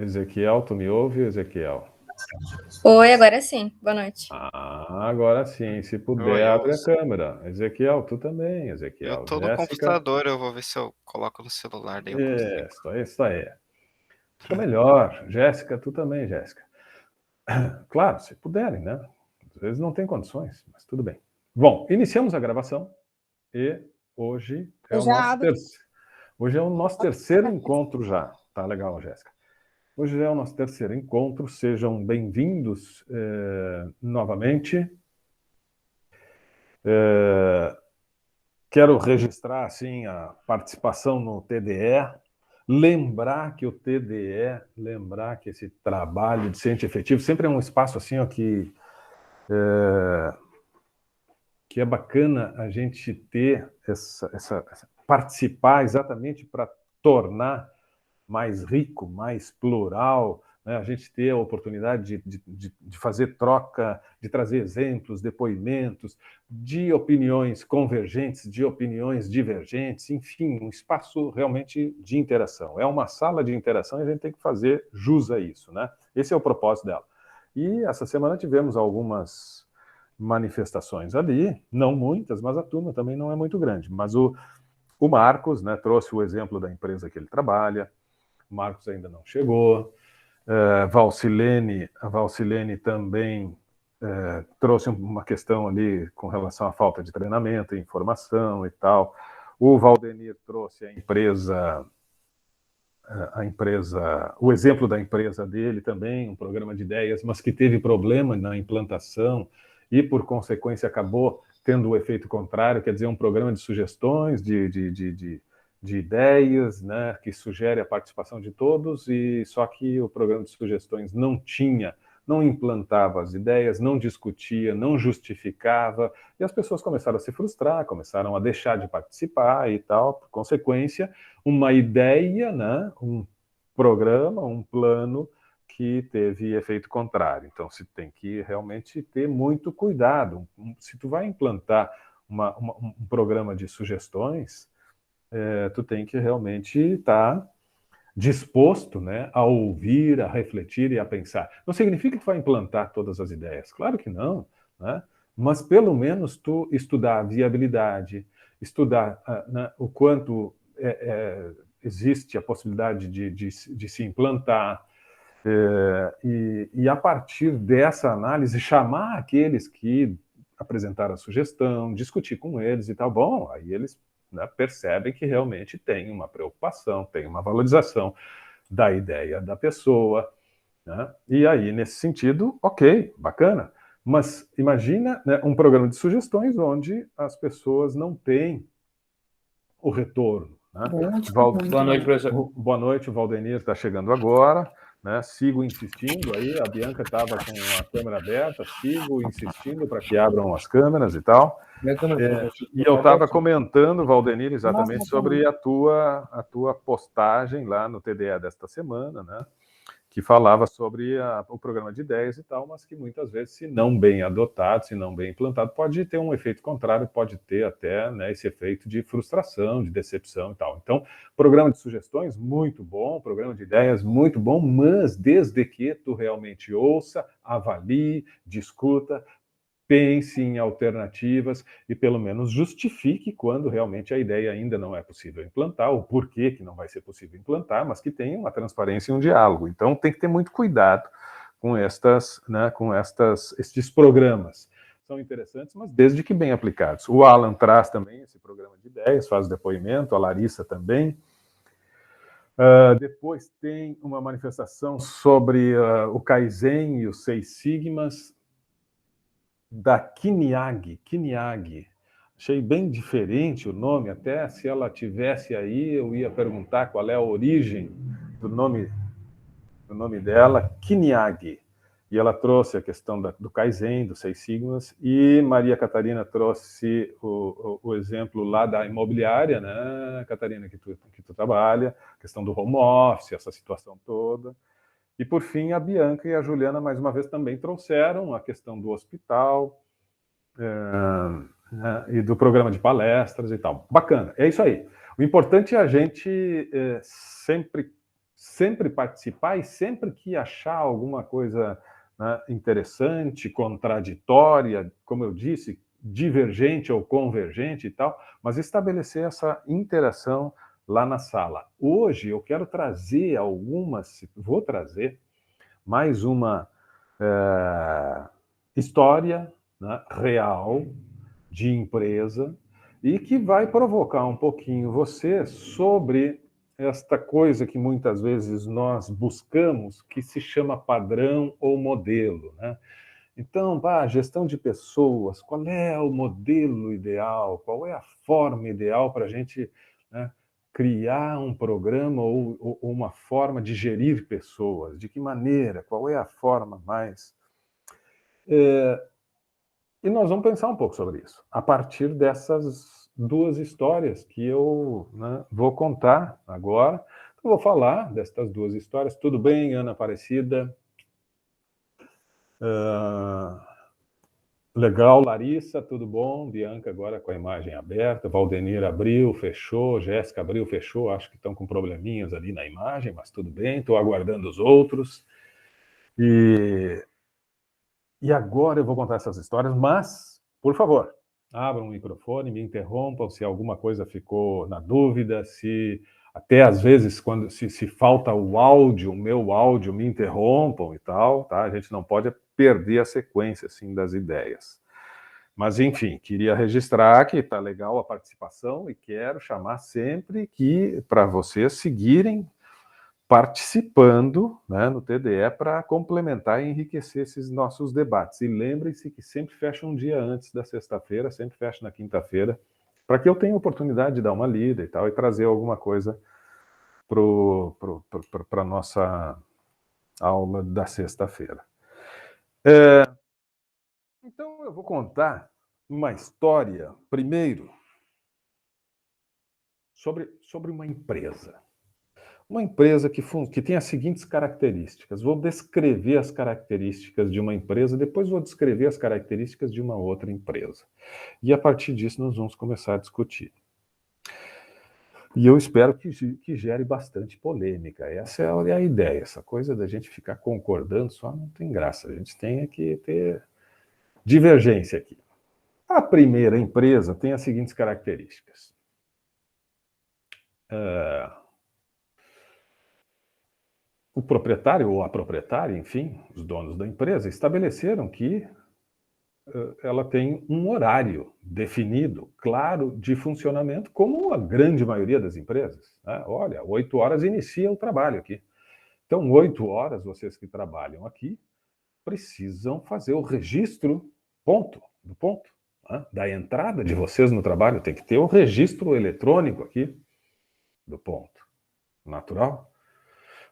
Ezequiel, tu me ouve, Ezequiel? Oi, agora sim. Boa noite. Agora sim, se puder, Oi, abre a ouço. câmera. Ezequiel, tu também, Eu Ezequiel. tô no Jéssica, computador, eu vou ver se eu coloco no celular, daí eu consigo. isso aí. Fica melhor. Jéssica, tu também, Jéssica. Claro, se puderem, né? Às vezes não tem condições, mas tudo bem. Bom, iniciamos a gravação e hoje é Eu o já nosso abro. terceiro encontro já. Tá legal, Jéssica. Hoje é o nosso terceiro encontro. Sejam bem-vindos novamente. Quero registrar assim a participação no TDE, lembrar que esse trabalho de ciente efetivo sempre é um espaço assim ó, que é bacana a gente ter participar exatamente para tornar mais rico, mais plural, né? A gente ter a oportunidade de fazer troca, de trazer exemplos, depoimentos, de opiniões convergentes, de opiniões divergentes, enfim, um espaço realmente de interação. É uma sala de interação e a gente tem que fazer jus a isso, né? Esse é o propósito dela. E essa semana tivemos algumas manifestações ali, não muitas, mas a turma também não é muito grande. Mas o Marcos, né, trouxe o exemplo da empresa que ele trabalha. Marcos ainda não chegou. A Valcilene também trouxe uma questão ali com relação à falta de treinamento, informação e tal. O Valdenir trouxe o exemplo da empresa dele também, um programa de ideias, mas que teve problema na implantação e, por consequência, acabou tendo o efeito contrário, quer dizer, um programa de sugestões, de ideias, né, que sugere a participação de todos, e só que o programa de sugestões não implantava as ideias, não discutia, não justificava, e as pessoas começaram a se frustrar, começaram a deixar de participar e tal, por consequência, uma ideia, né, um programa, um plano que teve efeito contrário. Então, se tem que realmente ter muito cuidado. Se tu vai implantar um programa de sugestões, tu tem que realmente estar disposto, né, a ouvir, a refletir e a pensar. Não significa que tu vai implantar todas as ideias, claro que não, né? Mas pelo menos tu estudar a viabilidade, estudar né, o quanto existe a possibilidade de se implantar, e a partir dessa análise chamar aqueles que apresentaram a sugestão, discutir com eles e tal. Bom, aí eles, né, percebem que realmente tem uma preocupação, tem uma valorização da ideia da pessoa, né? E aí, nesse sentido, ok, bacana. Mas imagina, né, um programa de sugestões onde as pessoas não têm o retorno. Né? Boa noite, professor. Boa noite, o Valdenir está chegando agora. Né? Sigo insistindo aí, a Bianca estava com a câmera aberta, sigo insistindo para que abram as câmeras e tal. E eu estava comentando, Valdenir, exatamente sobre a tua postagem lá no TDE desta semana, né? Que falava sobre o programa de ideias e tal, mas que muitas vezes, se não bem adotado, se não bem implantado, pode ter um efeito contrário, pode ter até, né, esse efeito de frustração, de decepção e tal. Então, programa de sugestões, muito bom, programa de ideias, muito bom, mas desde que tu realmente ouça, avalie, discuta, pense em alternativas e pelo menos justifique quando realmente a ideia ainda não é possível implantar, o porquê que não vai ser possível implantar, mas que tenha uma transparência e um diálogo. Então tem que ter muito cuidado com estes programas. São interessantes, mas desde que bem aplicados. O Alan traz também esse programa de ideias, faz depoimento, a Larissa também. Depois tem uma manifestação sobre o Kaizen e os 6 Sigmas, da Kiniag. Achei bem diferente o nome, até se ela tivesse aí, eu ia perguntar qual é a origem do nome dela, Kiniag. E ela trouxe a questão do Kaizen, dos 6 Sigmas, e Maria Catarina trouxe o exemplo lá da imobiliária, né, Catarina, que tu trabalha, questão do home office, essa situação toda. E, por fim, a Bianca e a Juliana, mais uma vez, também trouxeram a questão do hospital, né, e do programa de palestras e tal. Bacana, é isso aí. O importante é a gente sempre sempre participar e sempre que achar alguma coisa, né, interessante, contraditória, como eu disse, divergente ou convergente e tal, mas estabelecer essa interação lá na sala. Hoje eu quero trazer vou trazer mais uma história, né, real de empresa e que vai provocar um pouquinho você sobre esta coisa que muitas vezes nós buscamos, que se chama padrão ou modelo, né? Então, gestão de pessoas, qual é o modelo ideal? Qual é a forma ideal para a gente, né, criar um programa ou uma forma de gerir pessoas? De que maneira? Qual é a forma mais... E nós vamos pensar um pouco sobre isso, a partir dessas duas histórias que eu, né, vou contar agora. Eu vou falar destas duas histórias. Tudo bem, Ana Aparecida? Legal, Larissa, tudo bom? Bianca agora com a imagem aberta. Valdenir abriu, fechou. Jéssica abriu, fechou. Acho que estão com probleminhas ali na imagem, mas tudo bem. Estou aguardando os outros. E agora eu vou contar essas histórias, mas, por favor, abram o microfone, me interrompam se alguma coisa ficou na dúvida, se até às vezes, se falta o meu áudio, me interrompam e tal, tá? A gente não pode perder a sequência, assim, das ideias. Mas, enfim, queria registrar que está legal a participação e quero chamar sempre para vocês seguirem participando, né, no TDE para complementar e enriquecer esses nossos debates. E lembrem-se que sempre fecha um dia antes da sexta-feira, sempre fecha na quinta-feira, para que eu tenha oportunidade de dar uma lida e tal, e trazer alguma coisa para a nossa aula da sexta-feira. Então, eu vou contar uma história, primeiro, sobre uma empresa. Uma empresa que tem as seguintes características. Vou descrever as características de uma empresa, depois vou descrever as características de uma outra empresa. E a partir disso nós vamos começar a discutir. E eu espero que gere bastante polêmica. Essa é a ideia. Essa coisa da gente ficar concordando só não tem graça. A gente tem que ter divergência aqui. A primeira empresa tem as seguintes características. O proprietário ou a proprietária, enfim, os donos da empresa, estabeleceram que ela tem um horário definido, claro, de funcionamento, como a grande maioria das empresas, né? Olha, 8 horas inicia o trabalho aqui. Então, 8 horas, vocês que trabalham aqui, precisam fazer o registro do ponto, né, da entrada de vocês no trabalho. Tem que ter o registro eletrônico aqui do ponto. Natural?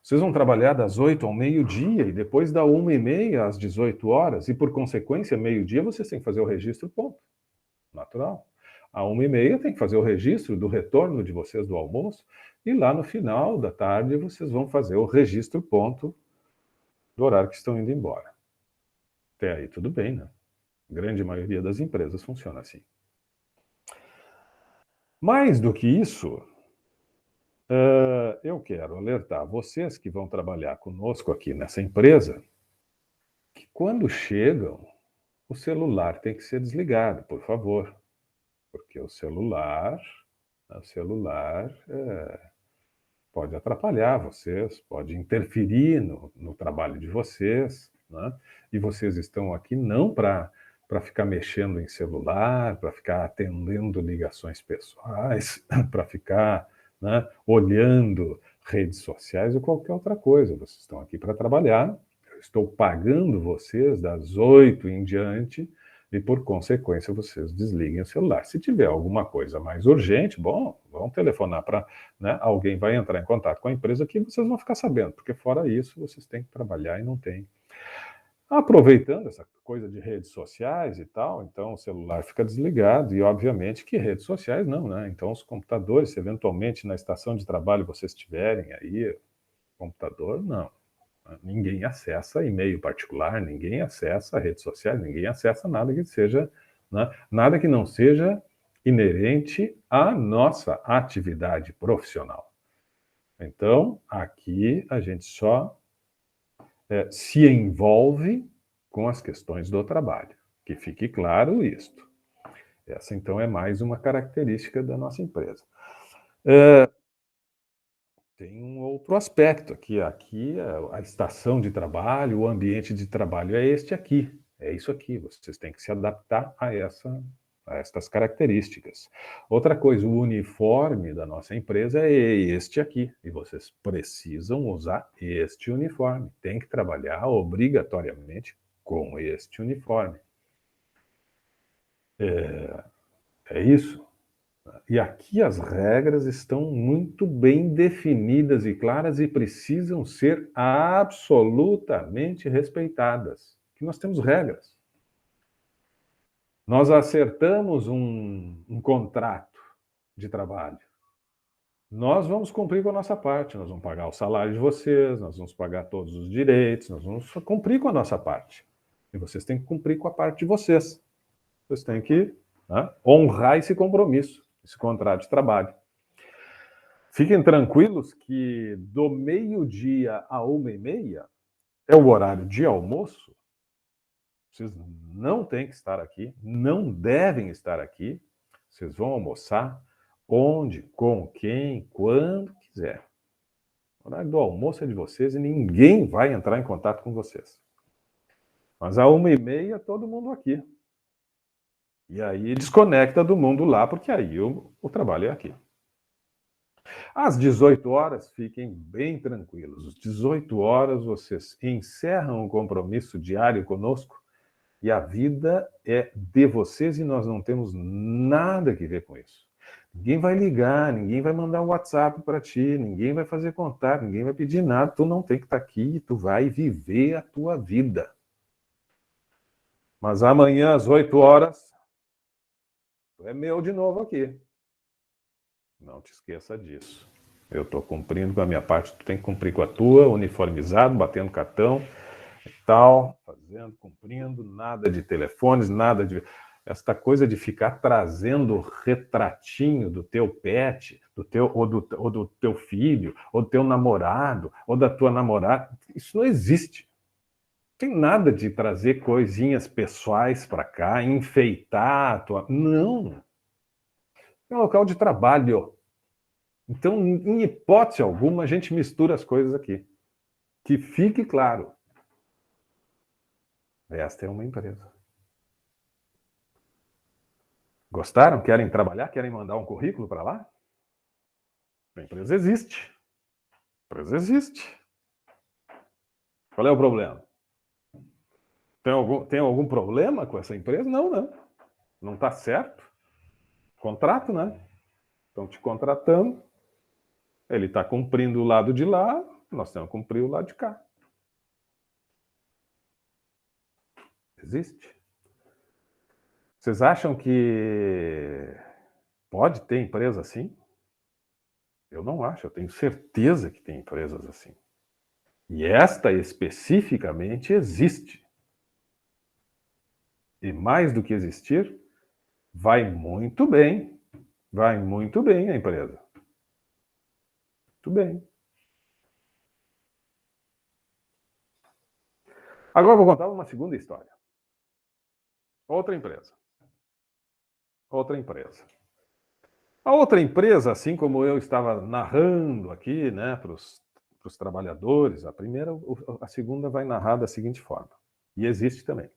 Vocês vão trabalhar das 8 ao meio-dia e depois da 1h30 às 18 horas, e por consequência, meio-dia vocês têm que fazer o registro ponto. Natural. À 1h30 tem que fazer o registro do retorno de vocês do almoço, e lá no final da tarde vocês vão fazer o registro ponto do horário que estão indo embora. Até aí tudo bem, né? A grande maioria das empresas funciona assim. Mais do que isso, eu quero alertar vocês que vão trabalhar conosco aqui nessa empresa que quando chegam, o celular tem que ser desligado, por favor. Porque o celular pode atrapalhar vocês, pode interferir no trabalho de vocês, né? E vocês estão aqui não para ficar mexendo em celular, para ficar atendendo ligações pessoais, para ficar, né, olhando redes sociais ou qualquer outra coisa. Vocês estão aqui para trabalhar, eu estou pagando vocês das 8 em diante e, por consequência, vocês desliguem o celular. Se tiver alguma coisa mais urgente, bom, vão telefonar para... né, alguém vai entrar em contato com a empresa que vocês vão ficar sabendo, porque fora isso, vocês têm que trabalhar e não tem. Aproveitando essa coisa de redes sociais e tal, então o celular fica desligado e, obviamente, que redes sociais não, né? Então, os computadores, se eventualmente na estação de trabalho vocês tiverem aí, computador, não. Ninguém acessa e-mail particular, ninguém acessa redes sociais, ninguém acessa nada que seja, né, nada que não seja inerente à nossa atividade profissional. Então, aqui a gente só se envolve com as questões do trabalho. Que fique claro isto. Essa, então, é mais uma característica da nossa empresa. Tem um outro aspecto aqui. Aqui, a estação de trabalho, o ambiente de trabalho é este aqui. É isso aqui. Vocês têm que se adaptar a estas características. Outra coisa, o uniforme da nossa empresa é este aqui. E vocês precisam usar este uniforme. Tem que trabalhar obrigatoriamente com este uniforme. É isso. E aqui as regras estão muito bem definidas e claras e precisam ser absolutamente respeitadas. Que nós temos regras. Nós acertamos um contrato de trabalho. Nós vamos cumprir com a nossa parte. Nós vamos pagar o salário de vocês, nós vamos pagar todos os direitos, nós vamos cumprir com a nossa parte. E vocês têm que cumprir com a parte de vocês. Vocês têm que honrar esse compromisso, esse contrato de trabalho. Fiquem tranquilos que do meio-dia a 1h30 é o horário de almoço. Vocês não têm que estar aqui, não devem estar aqui. Vocês vão almoçar onde, com quem, quando quiser. O horário do almoço é de vocês e ninguém vai entrar em contato com vocês. Mas a 1h30 todo mundo aqui. E aí desconecta do mundo lá, porque aí o trabalho é aqui. Às 18 horas, fiquem bem tranquilos. Às 18 horas, vocês encerram o compromisso diário conosco e a vida é de vocês e nós não temos nada que ver com isso. Ninguém vai ligar, ninguém vai mandar um WhatsApp para ti, ninguém vai fazer contato, ninguém vai pedir nada. Tu não tem que estar aqui, tu vai viver a tua vida. Mas amanhã, às 8 horas, tu é meu de novo aqui. Não te esqueça disso. Eu estou cumprindo com a minha parte, tu tem que cumprir com a tua, uniformizado, batendo cartão e tal, fazendo, cumprindo, nada de telefones, nada de... Esta coisa de ficar trazendo retratinho do teu pet, ou do teu filho, ou do teu namorado, ou da tua namorada, isso não existe. Não tem nada de trazer coisinhas pessoais para cá, enfeitar a tua... Não! É um local de trabalho. Então, em hipótese alguma, a gente mistura as coisas aqui. Que fique claro. Esta é uma empresa. Gostaram? Querem trabalhar? Querem mandar um currículo para lá? A empresa existe. A empresa existe. Qual é o problema? Tem algum problema com essa empresa? Não, não. Não está certo. Contrato, né? Estão te contratando. Ele está cumprindo o lado de lá, nós temos que cumprir o lado de cá. Existe. Vocês acham que pode ter empresa assim? Eu não acho, eu tenho certeza que tem empresas assim. E esta especificamente existe. E mais do que existir, vai muito bem. Vai muito bem a empresa. Muito bem. Agora eu vou contar uma segunda história. Outra empresa. Outra empresa. A outra empresa, assim como eu estava narrando aqui, né, para os trabalhadores, a segunda vai narrar da seguinte forma. E existe também.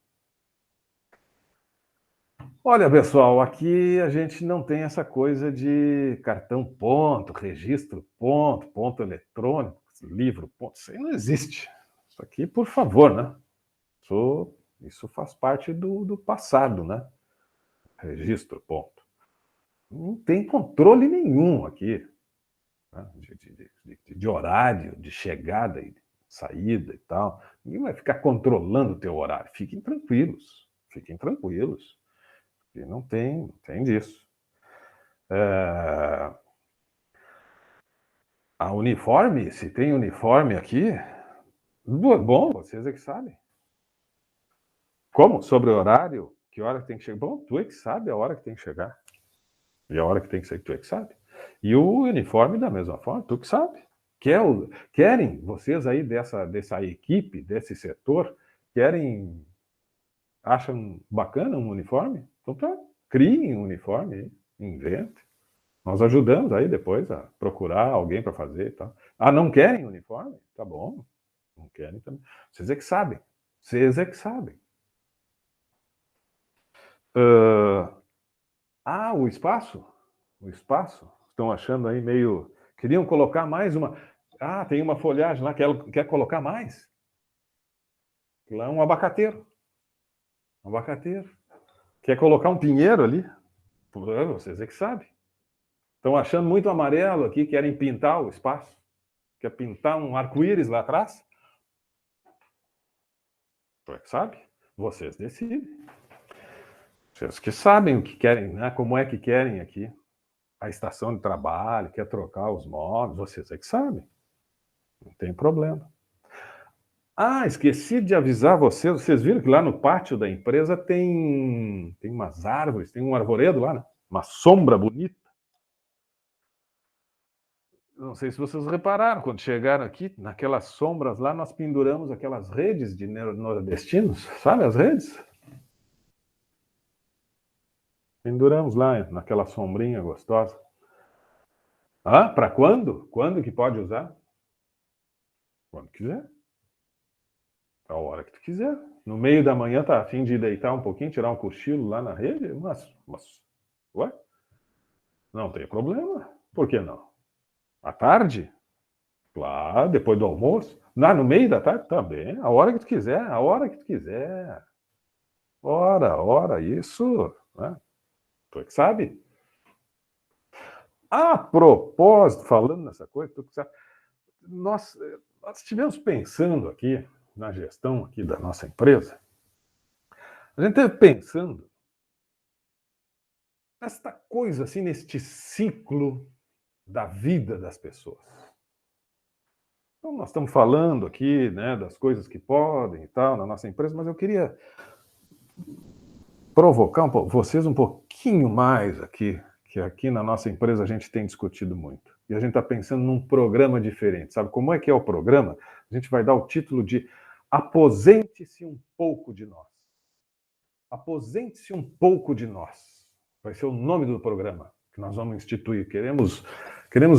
Olha, pessoal, aqui a gente não tem essa coisa de cartão ponto, registro ponto eletrônico, livro ponto. Isso aí não existe. Isso aqui, por favor, né? Isso faz parte do passado, né? Registro ponto. Não tem controle nenhum aqui, né? de horário, de chegada e saída e tal. Ninguém vai ficar controlando o teu horário. Fiquem tranquilos. Fiquem tranquilos. E não tem disso. A uniforme, se tem uniforme aqui, bom, vocês é que sabem. Como? Sobre o horário? Que hora que tem que chegar? Bom, tu é que sabe a hora que tem que chegar. E a hora que tem que ser, tu é que sabe. E o uniforme da mesma forma, tu que sabe. Querem, vocês aí dessa equipe, desse setor, acham bacana um uniforme? Então tá, criem um uniforme aí, invente. Nós ajudamos aí depois a procurar alguém para fazer e tal. Ah, não querem uniforme? Tá bom, não querem também. Vocês é que sabem. Vocês é que sabem. O espaço? O espaço? Estão achando aí meio... Queriam colocar mais uma... Ah, tem uma folhagem lá, quer colocar mais? Lá é um abacateiro. Um abacateiro. Quer colocar um pinheiro ali? Vocês é que sabem. Estão achando muito amarelo aqui, querem pintar o espaço. Quer pintar um arco-íris lá atrás? Você que sabe? Vocês decidem. Vocês que sabem o que querem, né? Como é que querem aqui. A estação de trabalho, quer trocar os móveis, vocês é que sabem. Não tem problema. Ah, esqueci de avisar vocês. Vocês viram que lá no pátio da empresa tem umas árvores, tem um arvoredo lá, né? Uma sombra bonita. Não sei se vocês repararam, quando chegaram aqui, naquelas sombras lá, nós penduramos aquelas redes de nordestinos, sabe as redes? Penduramos lá, naquela sombrinha gostosa. Ah, para quando? Quando que pode usar? Quando quiser. A hora que tu quiser. No meio da manhã, tá a fim de deitar um pouquinho, tirar um cochilo lá na rede? Ué? Não tem problema. Por que não? À tarde? Claro, depois do almoço. No meio da tarde? Também. A hora que tu quiser, a hora que tu quiser. Ora, isso. Né? Tu é que sabe? A propósito, falando nessa coisa, tu que sabe, nós estivemos pensando aqui, na gestão aqui da nossa empresa, a gente esteve pensando nesta coisa, assim, neste ciclo da vida das pessoas. Então, nós estamos falando aqui, né, das coisas que podem e tal na nossa empresa, mas eu queria provocar vocês um pouquinho mais aqui, que aqui na nossa empresa a gente tem discutido muito. E a gente está pensando num programa diferente. Sabe como é que é o programa? A gente vai dar o título de Aposente-se um pouco de nós. Aposente-se um pouco de nós. Vai ser o nome do programa que nós vamos instituir. Queremos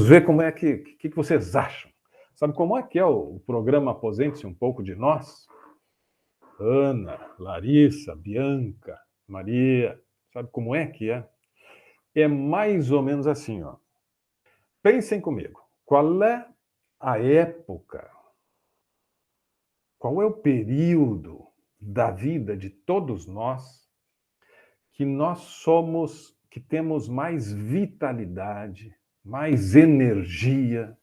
ver como é que vocês acham. Sabe como é que é o programa Aposente-se um pouco de nós? Ana, Larissa, Bianca, Maria, sabe como é que é? É mais ou menos assim, ó. Pensem comigo. Qual é a época, qual é o período da vida de todos nós que temos mais vitalidade, mais energia,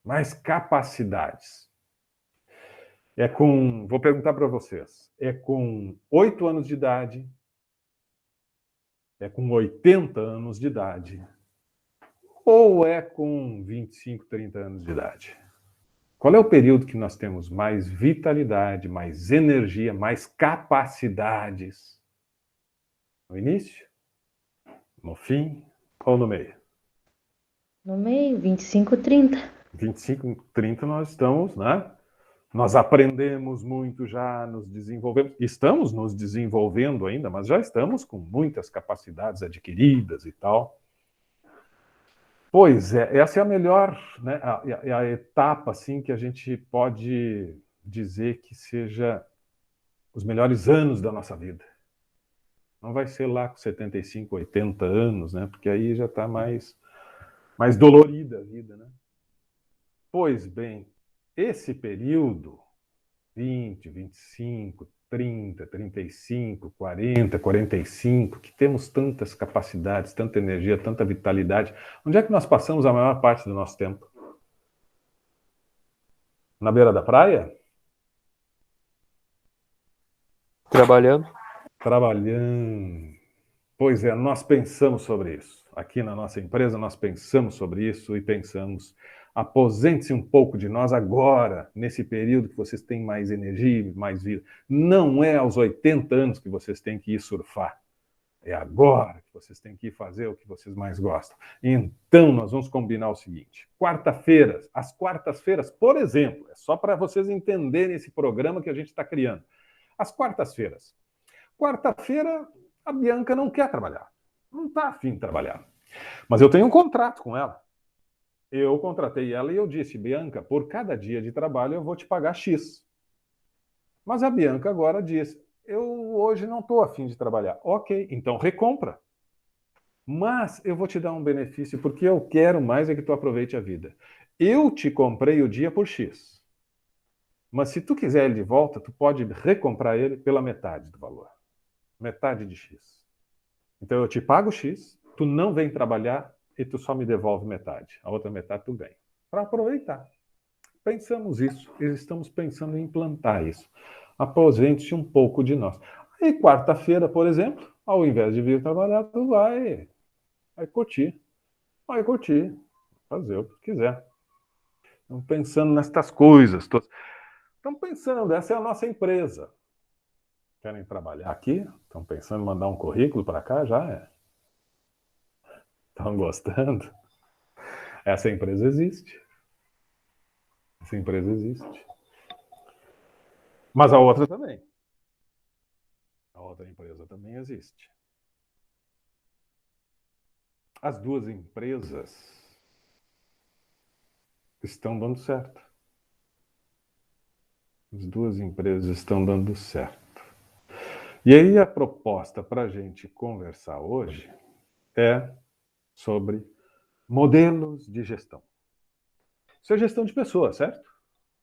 mais capacidades? Vou perguntar para vocês, é com 8 anos de idade, é com 80 anos de idade, ou é com 25, 30 anos de idade? Qual é o período que nós temos mais vitalidade, mais energia, mais capacidades? No início? No fim? Ou no meio? No meio, 25, 30. 25, 30 nós estamos, né? Nós aprendemos muito já, nos desenvolvemos. Estamos nos desenvolvendo ainda, mas já estamos com muitas capacidades adquiridas e tal. Pois é, essa é a melhor, né, a etapa assim, que a gente pode dizer que seja os melhores anos da nossa vida. Não vai ser lá com 75, 80 anos, né? Porque aí já está mais dolorida a vida, né? Pois bem, esse período, 20, 25, 30, 35, 40, 45, que temos tantas capacidades, tanta energia, tanta vitalidade, onde é que nós passamos a maior parte do nosso tempo? Na beira da praia? Trabalhando. Trabalhando. Pois é, nós pensamos sobre isso. Aqui na nossa empresa nós pensamos sobre isso e pensamos, aposente-se um pouco de nós agora, nesse período que vocês têm mais energia, mais vida. Não é aos 80 anos que vocês têm que ir surfar. É agora que vocês têm que ir fazer o que vocês mais gostam. Então, nós vamos combinar o seguinte. Quarta-feiras, às quartas-feiras, por exemplo, é só para vocês entenderem esse programa que a gente está criando. Às quartas-feiras. Quarta-feira, a Bianca não quer trabalhar. Não está afim de trabalhar. Mas eu tenho um contrato com ela. Eu contratei ela e eu disse, Bianca, por cada dia de trabalho eu vou te pagar X. Mas a Bianca agora diz, eu hoje não estou afim de trabalhar. Ok, então recompra. Mas eu vou te dar um benefício, porque eu quero mais é que tu aproveite a vida. Eu te comprei o dia por X. Mas se tu quiser ele de volta, tu pode recomprar ele pela metade do valor. Metade de X. Então eu te pago X, tu não vem trabalhar e tu só me devolve metade. A outra metade tu ganha. Para aproveitar. Pensamos isso, e estamos pensando em implantar isso. Aposente-se um pouco de nós. E quarta-feira, por exemplo, ao invés de vir trabalhar, tu vai curtir. Vai curtir. Fazer o que quiser. Estamos pensando nestas coisas. Estamos pensando, essa é a nossa empresa. Querem trabalhar aqui? Estão pensando em mandar um currículo para cá? Já é. Estão gostando? Essa empresa existe. Essa empresa existe. Mas a outra também. A outra empresa também existe. As duas empresas estão dando certo. As duas empresas estão dando certo. E aí a proposta para a gente conversar hoje é sobre modelos de gestão. Isso é gestão de pessoas, certo?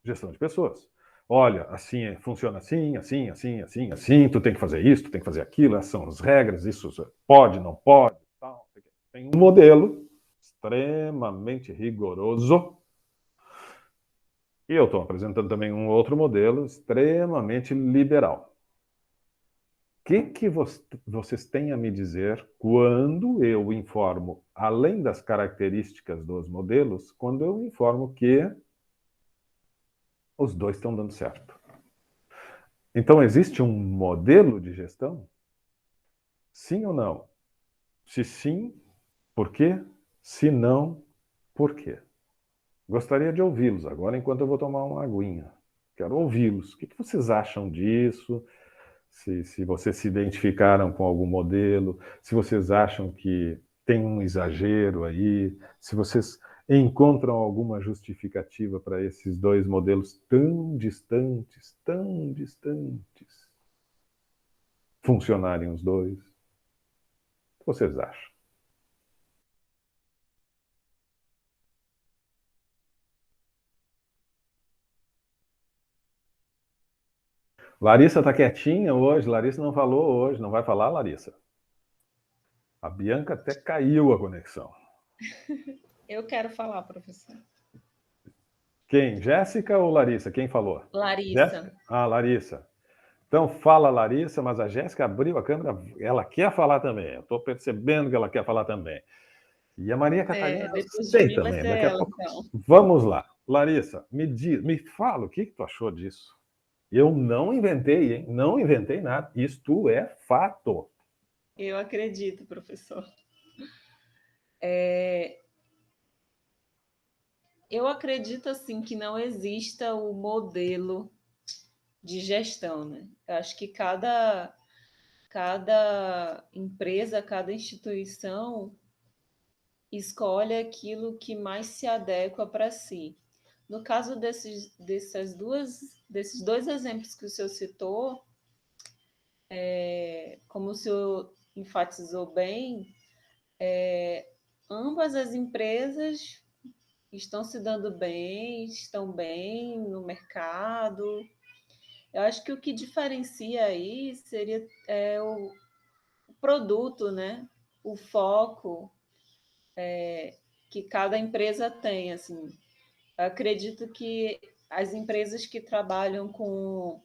Gestão de pessoas. Olha, assim funciona assim, assim, assim, assim, assim, tu tem que fazer isso, tu tem que fazer aquilo, essas são as regras, isso pode, não pode, tal. Tem um modelo extremamente rigoroso. E eu estou apresentando também um outro modelo extremamente liberal. O que vocês têm a me dizer quando eu informo, além das características dos modelos, quando eu informo que os dois estão dando certo? Então, existe um modelo de gestão? Sim ou não? Se sim, por quê? Se não, por quê? Gostaria de ouvi-los agora, enquanto eu vou tomar uma aguinha. Quero ouvi-los. O que vocês acham disso? Se vocês se identificaram com algum modelo, se vocês acham que tem um exagero aí, se vocês encontram alguma justificativa para esses dois modelos tão distantes, funcionarem os dois. O que vocês acham? Larissa está quietinha hoje. Larissa não falou hoje. Não vai falar, Larissa? A Bianca até caiu a conexão. Eu quero falar, professor. Quem? Jéssica ou Larissa? Quem falou? Larissa. Jéssica? Ah, Larissa. Então fala, Larissa, mas a Jéssica abriu a câmera. Ela quer falar também. Eu estou percebendo que ela quer falar também. E a Maria Catarina depois sei de mim vai também. ser Daqui a ela, pouco. então. Vamos lá. Larissa, me fala o que tu achou disso. Eu não inventei, hein? Não inventei nada. Isto é fato. Eu acredito, professor. Eu acredito, assim, que não exista o modelo de gestão, né? Eu acho que cada empresa, cada instituição escolhe aquilo que mais se adequa para si. No caso desses dois exemplos que o senhor citou, como o senhor enfatizou bem, ambas as empresas estão se dando bem, estão bem no mercado. Eu acho que o que diferencia aí seria o produto, né? O foco que cada empresa tem. Assim. Eu acredito que as empresas que trabalham com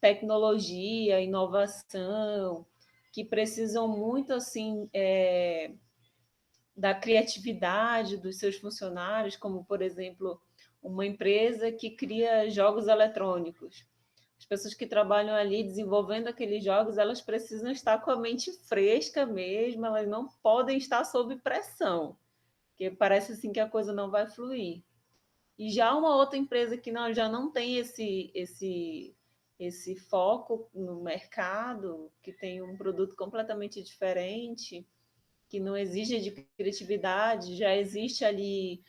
tecnologia, inovação, que precisam muito assim da criatividade dos seus funcionários, como, por exemplo, uma empresa que cria jogos eletrônicos. As pessoas que trabalham ali desenvolvendo aqueles jogos, elas precisam estar com a mente fresca mesmo, elas não podem estar sob pressão, porque parece assim que a coisa não vai fluir. E já uma outra empresa que já não tem esse foco no mercado, que tem um produto completamente diferente, que não exige de criatividade, já existe ali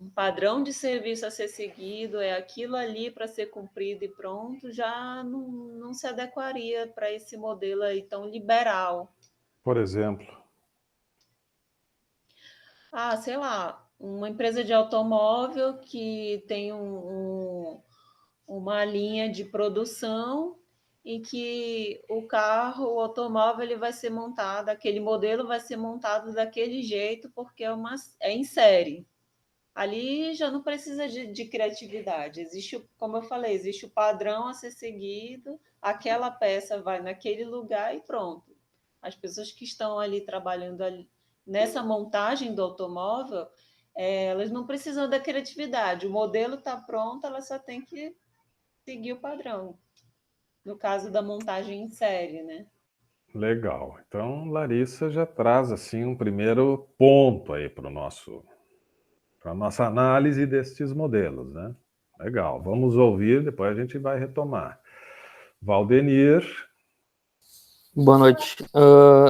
um padrão de serviço a ser seguido, é aquilo ali para ser cumprido e pronto, já não se adequaria para esse modelo aí tão liberal. Por exemplo, Sei lá, uma empresa de automóvel que tem uma linha de produção em que o automóvel ele vai ser montado, aquele modelo vai ser montado daquele jeito porque é em série. Ali já não precisa de criatividade. Existe, como eu falei, existe o padrão a ser seguido, aquela peça vai naquele lugar e pronto. As pessoas que estão ali trabalhando ali, nessa montagem do automóvel, elas não precisam da criatividade. O modelo está pronto, ela só tem que seguir o padrão. No caso da montagem em série, né? legal. Então, Larissa já traz assim um primeiro ponto aí para a nossa análise destes modelos, né? Legal. Vamos ouvir, depois a gente vai retomar. Valdenir. Boa noite.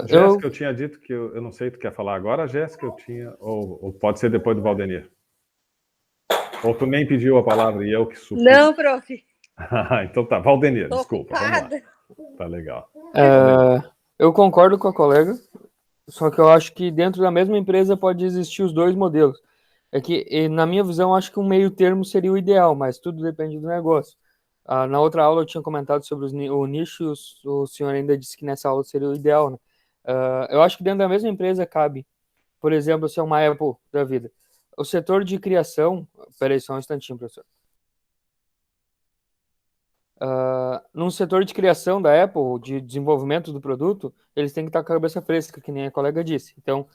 Jéssica, eu tinha dito que eu não sei, tu quer falar agora, Jéssica? Eu tinha, ou pode ser depois do Valdenir? Ou tu nem pediu a palavra e eu que supi? Não, prof. Então tá, Valdenir, Tô desculpa, ocupada. vamos lá. Tá legal. Eu concordo com a colega, só que eu acho que dentro da mesma empresa pode existir os dois modelos. É que, na minha visão, acho que um meio termo seria o ideal, mas tudo depende do negócio. Na outra aula eu tinha comentado sobre o nicho e o senhor ainda disse que nessa aula seria o ideal, né? Eu acho que dentro da mesma empresa cabe, por exemplo, se é uma Apple da vida. O setor de criação... Peraí, só um instantinho, professor. No setor de criação da Apple, de desenvolvimento do produto, eles têm que estar com a cabeça fresca, que nem a colega disse. Então,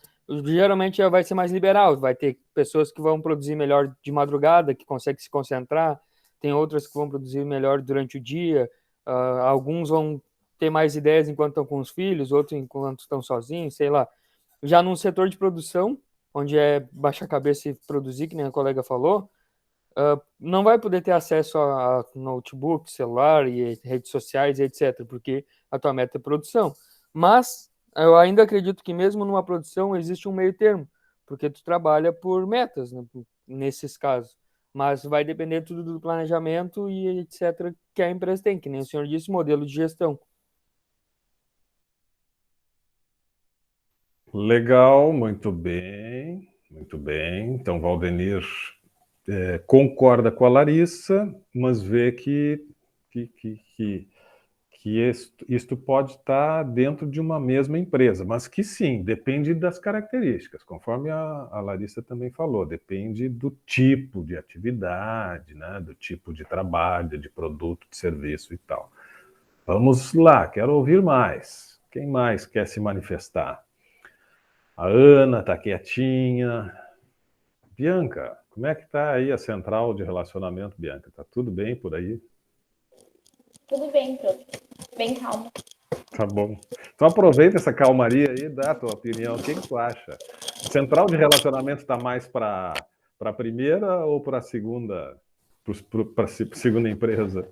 geralmente vai ser mais liberal, vai ter pessoas que vão produzir melhor de madrugada, que conseguem se concentrar, tem outras que vão produzir melhor durante o dia, alguns vão ter mais ideias enquanto estão com os filhos, outros enquanto estão sozinhos, sei lá. Já num setor de produção, onde é baixar a cabeça e produzir, que nem a colega falou, não vai poder ter acesso a notebook, celular e redes sociais, etc., porque a tua meta é produção. Mas eu ainda acredito que mesmo numa produção existe um meio termo, porque tu trabalha por metas, né, nesses casos. Mas vai depender tudo do planejamento e etc. que a empresa tem, que nem o senhor disse, modelo de gestão. Legal, muito bem, muito bem. Então, Valdenir concorda com a Larissa, mas vê que isto pode estar dentro de uma mesma empresa, mas que sim, depende das características, conforme a Larissa também falou, depende do tipo de atividade, né, do tipo de trabalho, de produto, de serviço e tal. Vamos lá, quero ouvir mais. Quem mais quer se manifestar? A Ana está quietinha. Bianca, como é que está aí a central de relacionamento, Bianca? Está tudo bem por aí? Tudo bem, prof. Bem calmo. Tá bom. Então aproveita essa calmaria aí e dá a tua opinião. O que tu acha? Central de relacionamento está mais para a primeira ou para a segunda? Para a segunda empresa?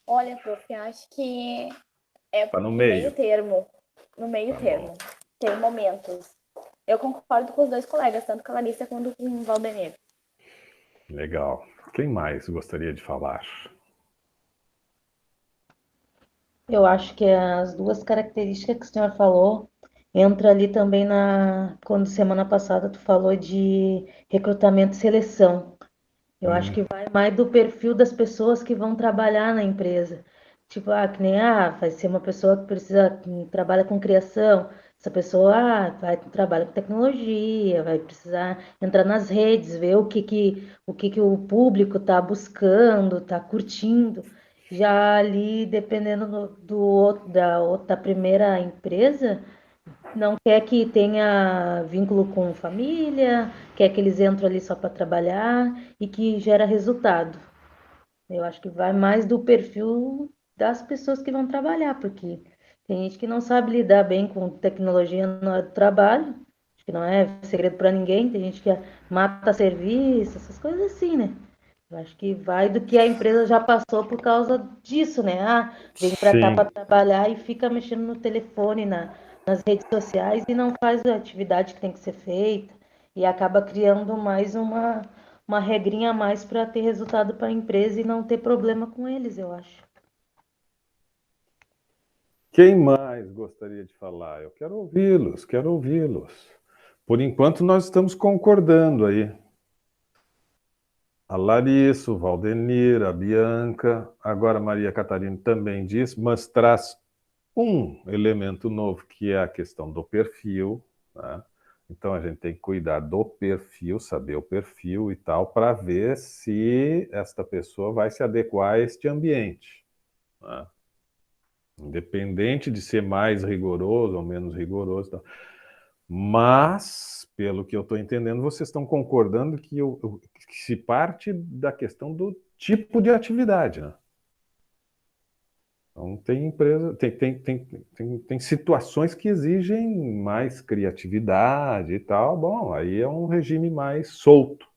Olha, prof, acho que é Tá no meio termo. No meio termo. Bom. Tem momentos. Eu concordo com os dois colegas, tanto com a Larissa quanto com o Valdenir. Legal. Quem mais gostaria de falar? Eu acho que as duas características que o senhor falou entra ali também quando semana passada tu falou de recrutamento e seleção. Eu acho que vai mais do perfil das pessoas que vão trabalhar na empresa. Tipo, que nem, vai ser uma pessoa que trabalha com criação. Essa pessoa, trabalha com tecnologia, vai precisar entrar nas redes, ver o que o público está buscando, está curtindo. Já ali, dependendo da primeira empresa, não quer que tenha vínculo com família, quer que eles entrem ali só para trabalhar e que gera resultado. Eu acho que vai mais do perfil das pessoas que vão trabalhar, porque tem gente que não sabe lidar bem com tecnologia na hora do trabalho, acho que não é segredo para ninguém, tem gente que mata serviço, essas coisas assim, né? Eu acho que vai do que a empresa já passou por causa disso, né? Ah, vem para cá para Sim, trabalhar e fica mexendo no telefone, nas redes sociais e não faz a atividade que tem que ser feita e acaba criando mais uma regrinha a mais para ter resultado para a empresa e não ter problema com eles, eu acho. quem mais gostaria de falar? Eu quero ouvi-los, quero ouvi-los. Por enquanto, nós estamos concordando aí. A Larissa, o Valdenir, a Bianca, agora a Maria Catarina também diz, mas traz um elemento novo, que é a questão do perfil, né? Então a gente tem que cuidar do perfil, saber o perfil e tal, para ver se esta pessoa vai se adequar a este ambiente, né? Independente de ser mais rigoroso ou menos rigoroso. Tal. Mas, pelo que eu estou entendendo, vocês estão concordando que se parte da questão do tipo de atividade, né? Então, tem empresa, tem situações que exigem mais criatividade e tal. Bom, aí é um regime mais solto.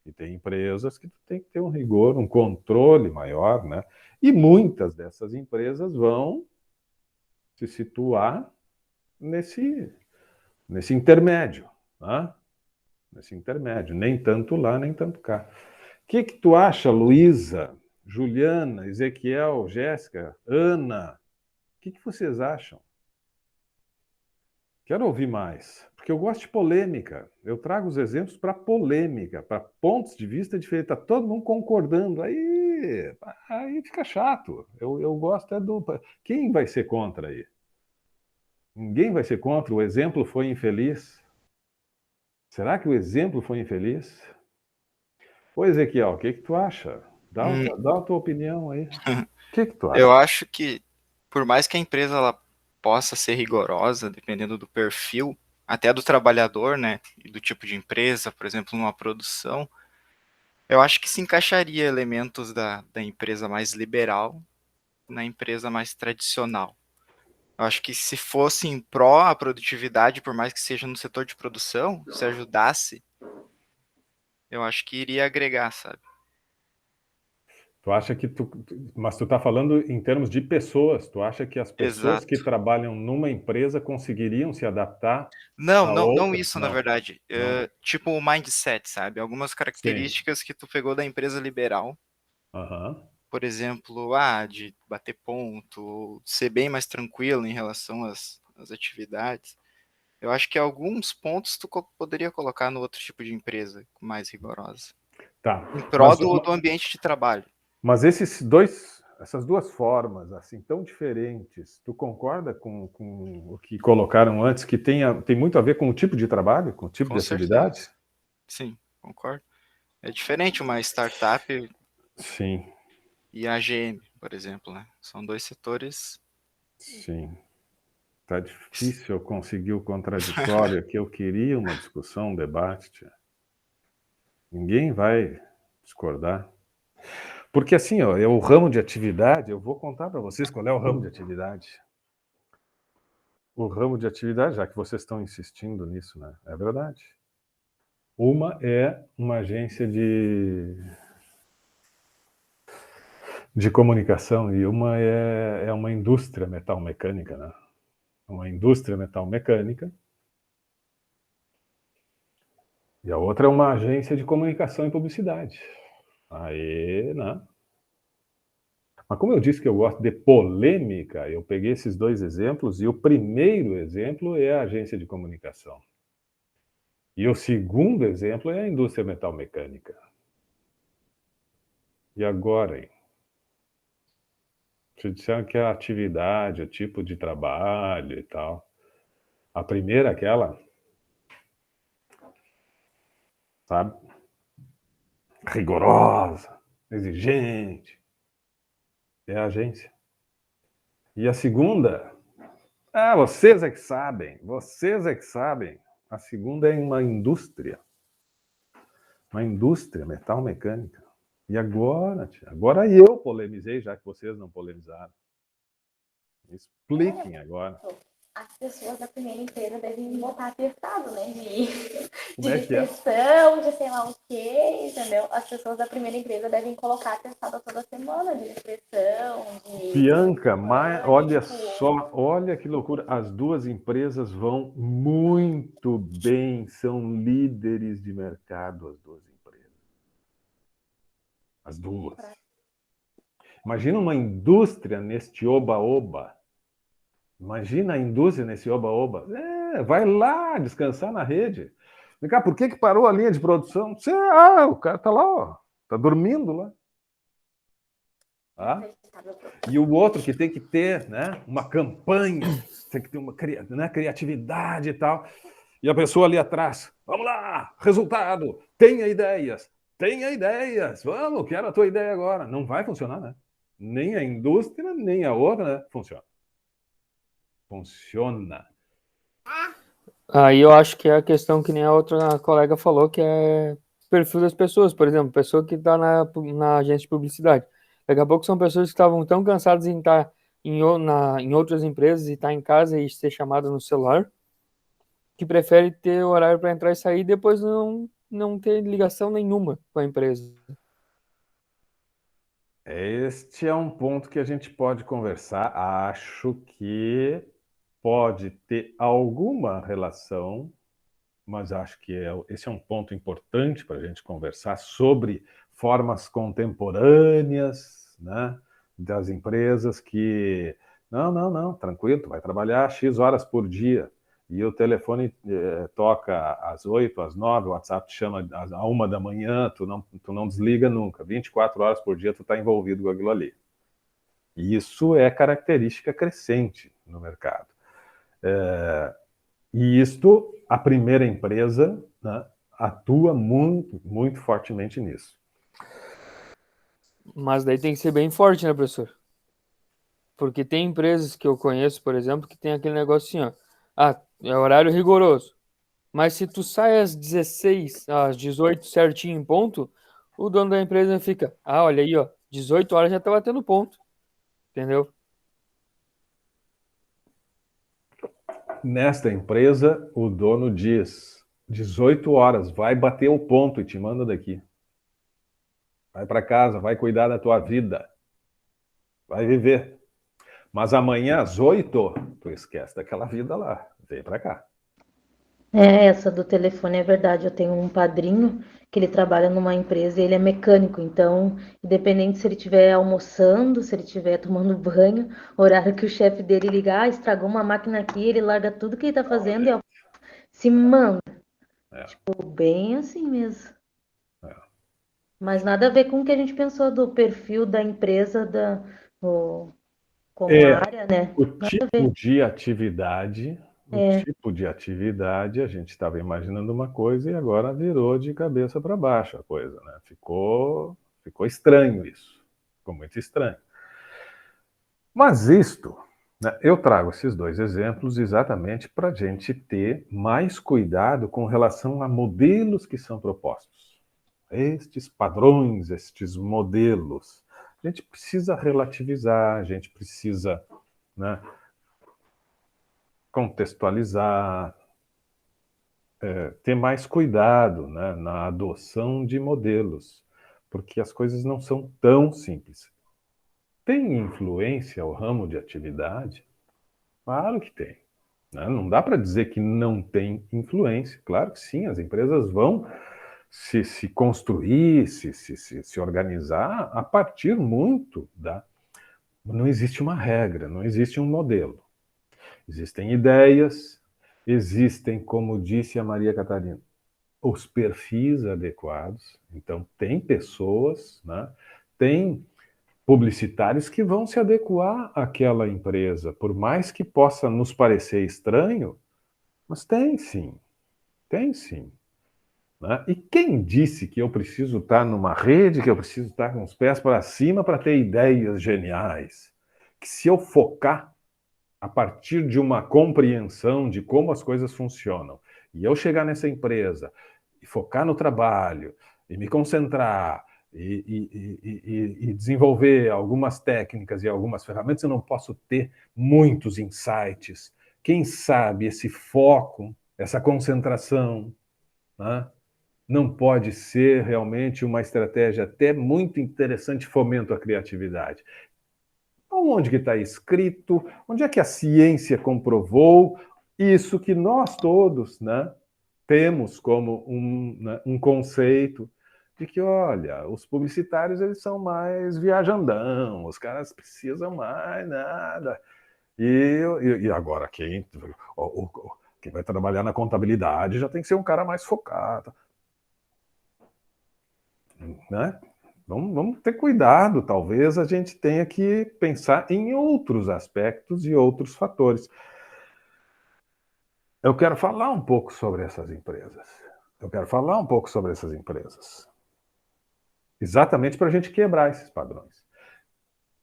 E tem empresas que tem que ter um rigor, um controle maior, né? E muitas dessas empresas vão se situar nesse intermédio, né? Nesse intermédio, nem tanto lá, nem tanto cá. O que tu acha, Luísa, Juliana, Ezequiel, Jéssica, Ana? O que vocês acham? Quero ouvir mais, porque eu gosto de polêmica. Eu trago os exemplos para polêmica, para pontos de vista diferentes. Está todo mundo concordando. Aí fica chato. Eu gosto é do... Quem vai ser contra aí? Ninguém vai ser contra. O exemplo foi infeliz. Será que o exemplo foi infeliz? Ô, Ezequiel, o que tu acha? Dá a tua opinião aí. O que tu Eu acha? acho que, por mais que a empresa ela possa ser rigorosa, dependendo do perfil, até do trabalhador, né, e do tipo de empresa, por exemplo, numa produção, eu acho que se encaixaria elementos da empresa mais liberal na empresa mais tradicional. Eu acho que se fosse em pró a produtividade, por mais que seja no setor de produção, se ajudasse, eu acho que iria agregar, sabe? Tu acha que mas tu tá falando em termos de pessoas. Tu acha que as pessoas que Exato. trabalham numa empresa conseguiriam se adaptar Não, a não, não outra? isso, na Não, verdade. não. Tipo o mindset, sabe? Algumas Sim. características que tu pegou da empresa liberal. Aham. Por exemplo, de bater ponto, ser bem mais tranquilo em relação às atividades. Eu acho que alguns pontos tu poderia colocar no outro tipo de empresa mais rigorosa. Tá. Em prol Mas, do ambiente de trabalho. mas essas duas formas assim tão diferentes, tu concorda com o que colocaram antes, que tem muito a ver com o tipo de trabalho, com o tipo Com de atividade? certeza. Sim, concordo. É diferente uma startup Sim, e a AGM, por exemplo, né? São dois setores. sim. Tá difícil eu conseguir o contraditório aqui. Eu queria uma discussão, um debate. Tia. Ninguém vai discordar. Porque assim, ó, é o ramo de atividade, eu vou contar para vocês qual é o ramo de atividade. O ramo de atividade, já que vocês estão insistindo nisso, né? É verdade. Uma é uma agência de comunicação e uma é uma indústria metalmecânica, né? Uma indústria metalmecânica. E a outra é uma agência de comunicação e publicidade. Aí, né? Mas como eu disse que eu gosto de polêmica, eu peguei esses dois exemplos e o primeiro exemplo é a agência de comunicação. E o segundo exemplo é a indústria metalmecânica. E agora, hein? Vocês disseram que a atividade, o tipo de trabalho e tal. A primeira, aquela, sabe? Rigorosa, exigente, é a agência. E a segunda, vocês é que sabem, vocês é que sabem. A segunda é uma indústria metalmecânica. E agora, tia? Agora eu polemizei, já que vocês não polemizaram. Expliquem agora. As pessoas da primeira empresa devem botar atestado, né? De Como é que é? inspeção, de sei lá o quê, entendeu? As pessoas da primeira empresa devem colocar atestado toda semana de inspeção, de... Bianca, olha tipo, só, olha que loucura. As duas empresas vão muito bem, são líderes de mercado, as duas empresas. As duas. Imagina uma indústria neste oba-oba. Imagina a indústria nesse oba-oba. Vai lá descansar na rede. Vem cá, por que parou a linha de produção? O cara tá lá, ó, tá dormindo lá. Tá? E o outro que tem que ter, né, uma campanha, tem que ter uma criatividade e tal. E a pessoa ali atrás, vamos lá, resultado, tenha ideias, vamos, quero a tua ideia agora. Não vai funcionar, né? Nem a indústria, nem a outra, né? Funciona. Aí eu acho que é a questão que nem a outra colega falou, que é o perfil das pessoas. Por exemplo, pessoa que está na agência de publicidade. Daqui a pouco são pessoas que estavam tão cansadas em estar em outras empresas e estar em casa e ser chamada no celular, que prefere ter horário para entrar e sair e depois não ter ligação nenhuma com a empresa. Este é um ponto que a gente pode conversar. Acho que pode ter alguma relação, mas acho que esse é um ponto importante para a gente conversar sobre formas contemporâneas, né, das empresas que... Não, tranquilo, tu vai trabalhar X horas por dia e o telefone toca às 8, às 9, o WhatsApp te chama às 1 da manhã, tu não desliga nunca, 24 horas por dia tu está envolvido com aquilo ali. E isso é característica crescente no mercado. E isto, a primeira empresa, né, atua muito, muito fortemente nisso. Mas daí tem que ser bem forte, né, professor? Porque tem empresas que eu conheço, por exemplo, que tem aquele negócio assim, ó. É horário rigoroso. Mas se tu sai às 16, às 18 certinho em ponto, o dono da empresa fica, olha aí, ó, 18 horas já tá batendo ponto. Entendeu? Nesta empresa, o dono diz, 18 horas, vai bater o ponto e te manda daqui. Vai para casa, vai cuidar da tua vida. Vai viver. Mas amanhã às 8, tu esquece daquela vida lá. Vem para cá. Essa do telefone é verdade. Eu tenho um padrinho que ele trabalha numa empresa e ele é mecânico. Então, independente se ele estiver almoçando, se ele estiver tomando banho, horário que o chefe dele ligar, estragou uma máquina aqui, ele larga tudo que ele tá fazendo e se manda. Tipo, bem assim mesmo. Mas nada a ver com o que a gente pensou do perfil da empresa como área, né? O tipo de atividade, a gente estava imaginando uma coisa e agora virou de cabeça para baixo a coisa, né? Ficou estranho isso. Ficou muito estranho. Mas isto, né, eu trago esses dois exemplos exatamente para a gente ter mais cuidado com relação a modelos que são propostos. Estes padrões, estes modelos. A gente precisa relativizar, a gente precisa, né, contextualizar, ter mais cuidado, né, na adoção de modelos, porque as coisas não são tão simples. Tem influência o ramo de atividade? Claro que tem. Né? Não dá para dizer que não tem influência. Claro que sim, as empresas vão se construir, se organizar a partir muito da... Não existe uma regra, não existe um modelo. Existem ideias, existem, como disse a Maria Catarina, os perfis adequados. Então, tem pessoas, né? Tem publicitários que vão se adequar àquela empresa, por mais que possa nos parecer estranho, mas tem sim, tem sim. Né? E quem disse que eu preciso estar numa rede, que eu preciso estar com os pés para cima para ter ideias geniais? Que se eu focar a partir de uma compreensão de como as coisas funcionam, e eu chegar nessa empresa e focar no trabalho, e me concentrar, e desenvolver algumas técnicas e algumas ferramentas, eu não posso ter muitos insights. Quem sabe esse foco, essa concentração, né, não pode ser realmente uma estratégia até muito interessante, fomento à criatividade. Onde que está escrito? Onde é que a ciência comprovou isso que nós todos, né, temos como um conceito de que, olha, os publicitários eles são mais viajandão, os caras precisam mais nada. E agora quem vai trabalhar na contabilidade já tem que ser um cara mais focado, né? Vamos ter cuidado, talvez a gente tenha que pensar em outros aspectos e outros fatores. Eu quero falar um pouco sobre essas empresas. Exatamente para a gente quebrar esses padrões.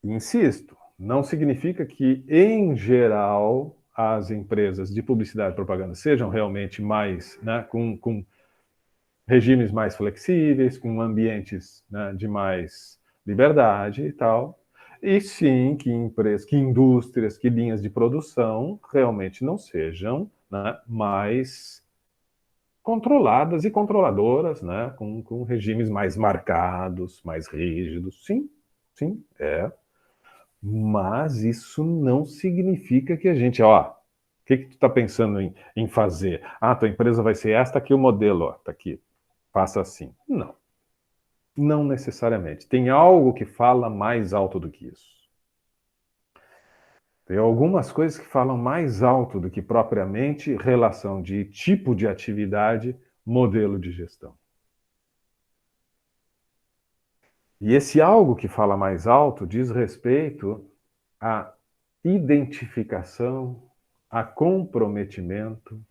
Insisto, não significa que, em geral, as empresas de publicidade e propaganda sejam realmente mais, né, com regimes mais flexíveis, com ambientes, né, de mais liberdade e tal. E sim, que empresas, que indústrias, que linhas de produção realmente não sejam, né, mais controladas e controladoras, né, com regimes mais marcados, mais rígidos. Sim, é. Mas isso não significa que a gente, ó, o que tu está pensando em fazer? Ah, tua empresa vai ser esta aqui, o modelo, ó, tá aqui, faça assim. Não necessariamente. Tem algo que fala mais alto do que isso. Tem algumas coisas que falam mais alto do que propriamente relação de tipo de atividade, modelo de gestão. E esse algo que fala mais alto diz respeito à identificação, a comprometimento,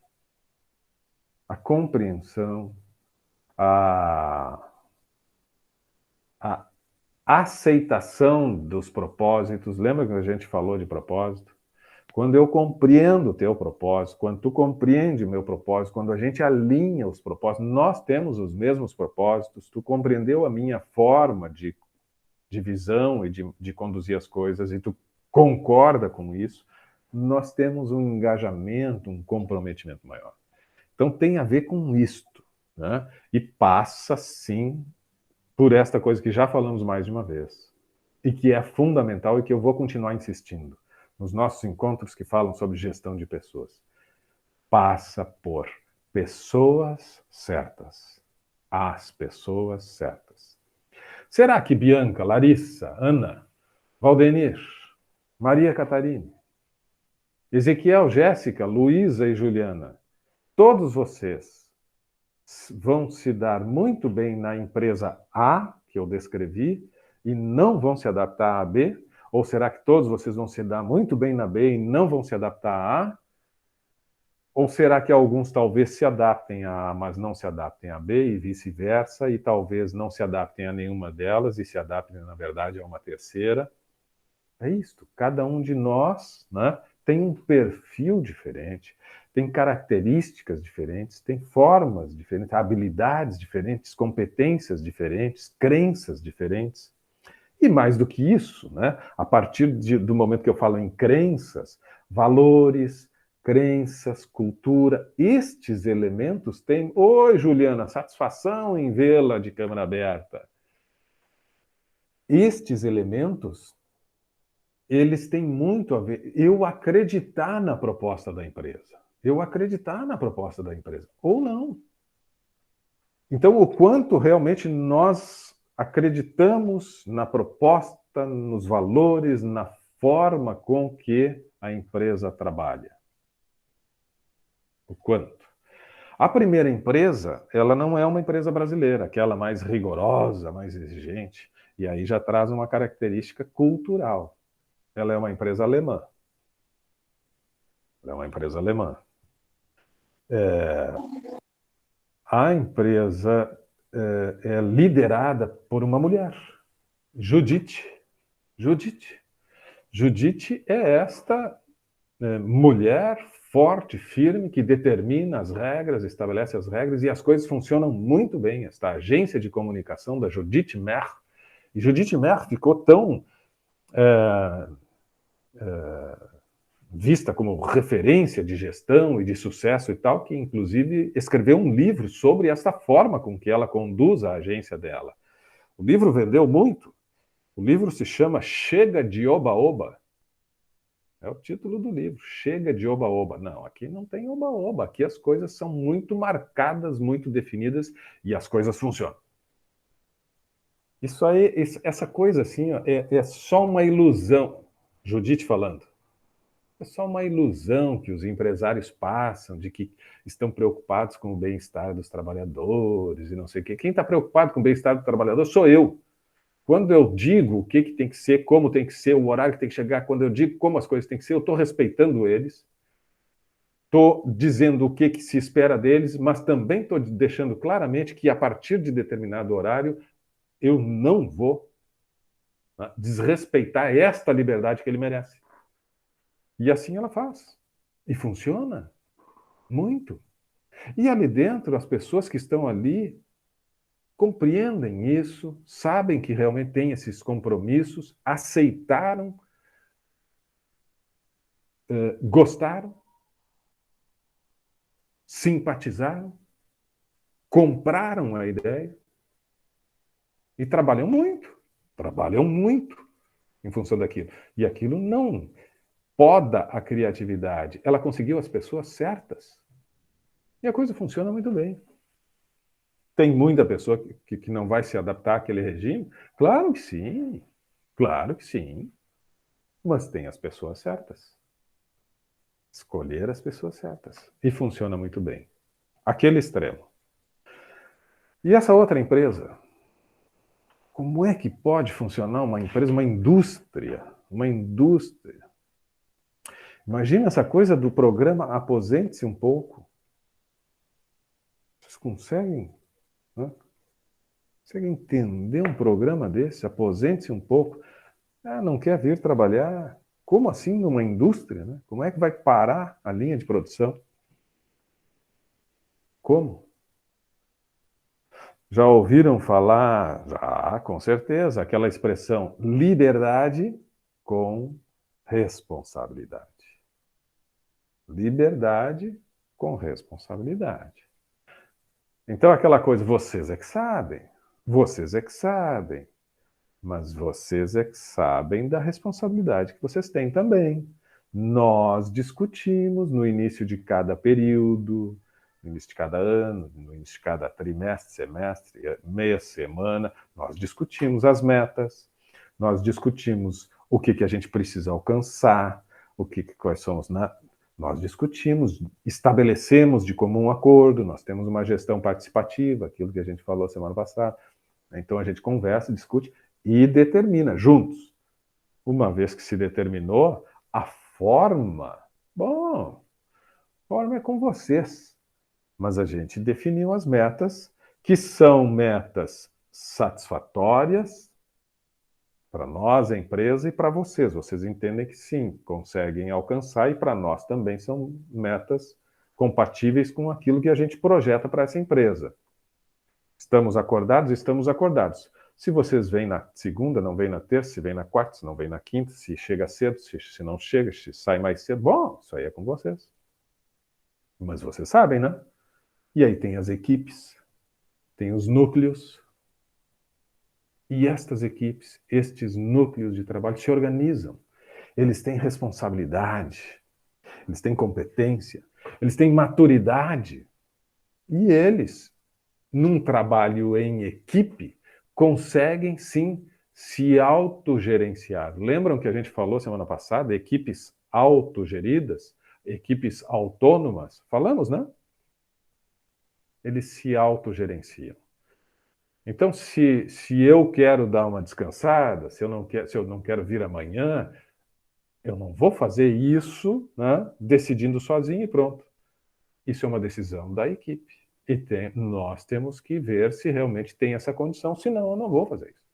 a compreensão, a aceitação dos propósitos. Lembra que a gente falou de propósito? Quando eu compreendo o teu propósito, quando tu compreende o meu propósito, quando a gente alinha os propósitos, nós temos os mesmos propósitos, tu compreendeu a minha forma de visão e de conduzir as coisas, e tu concorda com isso, nós temos um engajamento, um comprometimento maior. Então tem a ver com isto, né? E passa, sim, por esta coisa que já falamos mais de uma vez, e que é fundamental e que eu vou continuar insistindo nos nossos encontros que falam sobre gestão de pessoas. Passa por pessoas certas. As pessoas certas. Será que Bianca, Larissa, Ana, Valdenir, Maria Catarine, Ezequiel, Jéssica, Luísa e Juliana, todos vocês vão se dar muito bem na empresa A, que eu descrevi, e não vão se adaptar à B? Ou será que todos vocês vão se dar muito bem na B e não vão se adaptar à A? Ou será que alguns talvez se adaptem a A, mas não se adaptem a B e vice-versa, e talvez não se adaptem a nenhuma delas e se adaptem, na verdade, a uma terceira? É isto. Cada um de nós, né, tem um perfil diferente, tem características diferentes, tem formas diferentes, habilidades diferentes, competências diferentes, crenças diferentes. E mais do que isso, né, a partir do momento que eu falo em crenças, valores, crenças, cultura, estes elementos têm... Oi, Juliana, satisfação em vê-la de câmera aberta. Estes elementos, eles têm muito a ver... Eu acreditar na proposta da empresa. Ou não. Então, o quanto realmente nós acreditamos na proposta, nos valores, na forma com que a empresa trabalha. O quanto. A primeira empresa, ela não é uma empresa brasileira, aquela mais rigorosa, mais exigente, e aí já traz uma característica cultural. Ela é uma empresa alemã. A empresa é liderada por uma mulher, Judith. Judith é esta mulher forte, firme, que determina as regras, estabelece as regras, e as coisas funcionam muito bem. Esta agência de comunicação da Judith Merr, e Judith Merr ficou tão vista como referência de gestão e de sucesso e tal, que inclusive escreveu um livro sobre essa forma com que ela conduz a agência dela. O livro vendeu muito. O livro se chama Chega de Oba-Oba. É o título do livro, Chega de Oba-Oba. Não, aqui não tem oba-oba, aqui as coisas são muito marcadas, muito definidas, e as coisas funcionam. Isso aí, essa coisa assim, ó, é só uma ilusão, Judith falando. É só uma ilusão que os empresários passam, de que estão preocupados com o bem-estar dos trabalhadores e não sei o quê. Quem está preocupado com o bem-estar do trabalhador sou eu. Quando eu digo o que tem que ser, como tem que ser, o horário que tem que chegar, quando eu digo como as coisas têm que ser, eu estou respeitando eles, estou dizendo o que se espera deles, mas também estou deixando claramente que a partir de determinado horário eu não vou, né, desrespeitar esta liberdade que ele merece. E assim ela faz. E funciona muito. E ali dentro, as pessoas que estão ali compreendem isso, sabem que realmente tem esses compromissos, aceitaram, gostaram, simpatizaram, compraram a ideia e trabalham muito em função daquilo. E aquilo não poda a criatividade. Ela conseguiu as pessoas certas. E a coisa funciona muito bem. Tem muita pessoa que não vai se adaptar àquele regime? Claro que sim. Claro que sim. Mas tem as pessoas certas. Escolher as pessoas certas. E funciona muito bem. Aquele extremo. E essa outra empresa? Como é que pode funcionar uma empresa, uma indústria? Uma indústria. Imagina essa coisa do programa Aposente-se um pouco. Vocês conseguem, né? Conseguem entender um programa desse? Aposente-se um pouco. Ah, não quer vir trabalhar? Como assim numa indústria, né? Como é que vai parar a linha de produção? Como? Já ouviram falar? Já, com certeza, aquela expressão liberdade com responsabilidade. Liberdade com responsabilidade. Então, aquela coisa, vocês é que sabem, mas vocês é que sabem da responsabilidade que vocês têm também. Nós discutimos no início de cada período, no início de cada ano, no início de cada trimestre, semestre, mês, semana, nós discutimos as metas, nós discutimos o que a gente precisa alcançar, quais são os... Nós discutimos, estabelecemos de comum acordo, nós temos uma gestão participativa, aquilo que a gente falou semana passada. Então a gente conversa, discute e determina juntos. Uma vez que se determinou, a forma, a forma é com vocês. Mas a gente definiu as metas, que são metas satisfatórias para nós, a empresa, e para vocês. Vocês entendem que sim, conseguem alcançar, e para nós também são metas compatíveis com aquilo que a gente projeta para essa empresa. Estamos acordados? Estamos acordados. Se vocês vêm na segunda, não vêm na terça, se vêm na quarta, se não vêm na quinta, se chega cedo, se não chega, se sai mais cedo, bom, isso aí é com vocês. Mas vocês sabem, né? E aí tem as equipes, tem os núcleos. E estas equipes, estes núcleos de trabalho se organizam. Eles têm responsabilidade, eles têm competência, eles têm maturidade. E eles, num trabalho em equipe, conseguem sim se autogerenciar. Lembram que a gente falou semana passada, equipes autogeridas, equipes autônomas? Falamos, né? Eles se autogerenciam. Então, se eu quero dar uma descansada, se eu não quero vir amanhã, eu não vou fazer isso, né, decidindo sozinho e pronto. Isso é uma decisão da equipe. E nós temos que ver se realmente tem essa condição, senão eu não vou fazer isso.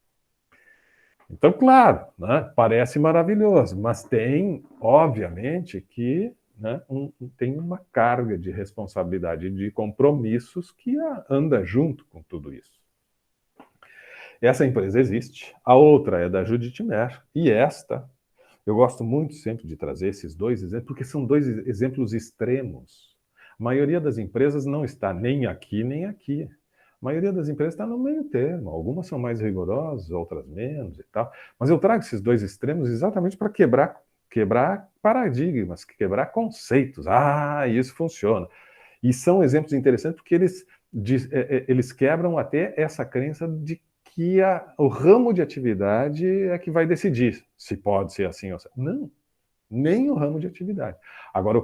Então, claro, né, parece maravilhoso, mas tem, obviamente, que né, tem uma carga de responsabilidade e de compromissos que anda junto com tudo isso. Essa empresa existe, a outra é da Judith Mer, e esta, eu gosto muito sempre de trazer esses dois exemplos, porque são dois exemplos extremos. A maioria das empresas não está nem aqui, nem aqui. A maioria das empresas está no meio termo. Algumas são mais rigorosas, outras menos e tal. Mas eu trago esses dois extremos exatamente para quebrar paradigmas, quebrar conceitos. Ah, isso funciona. E são exemplos interessantes porque eles quebram até essa crença de que o ramo de atividade é que vai decidir se pode ser assim ou assim. Não, nem o ramo de atividade. Agora,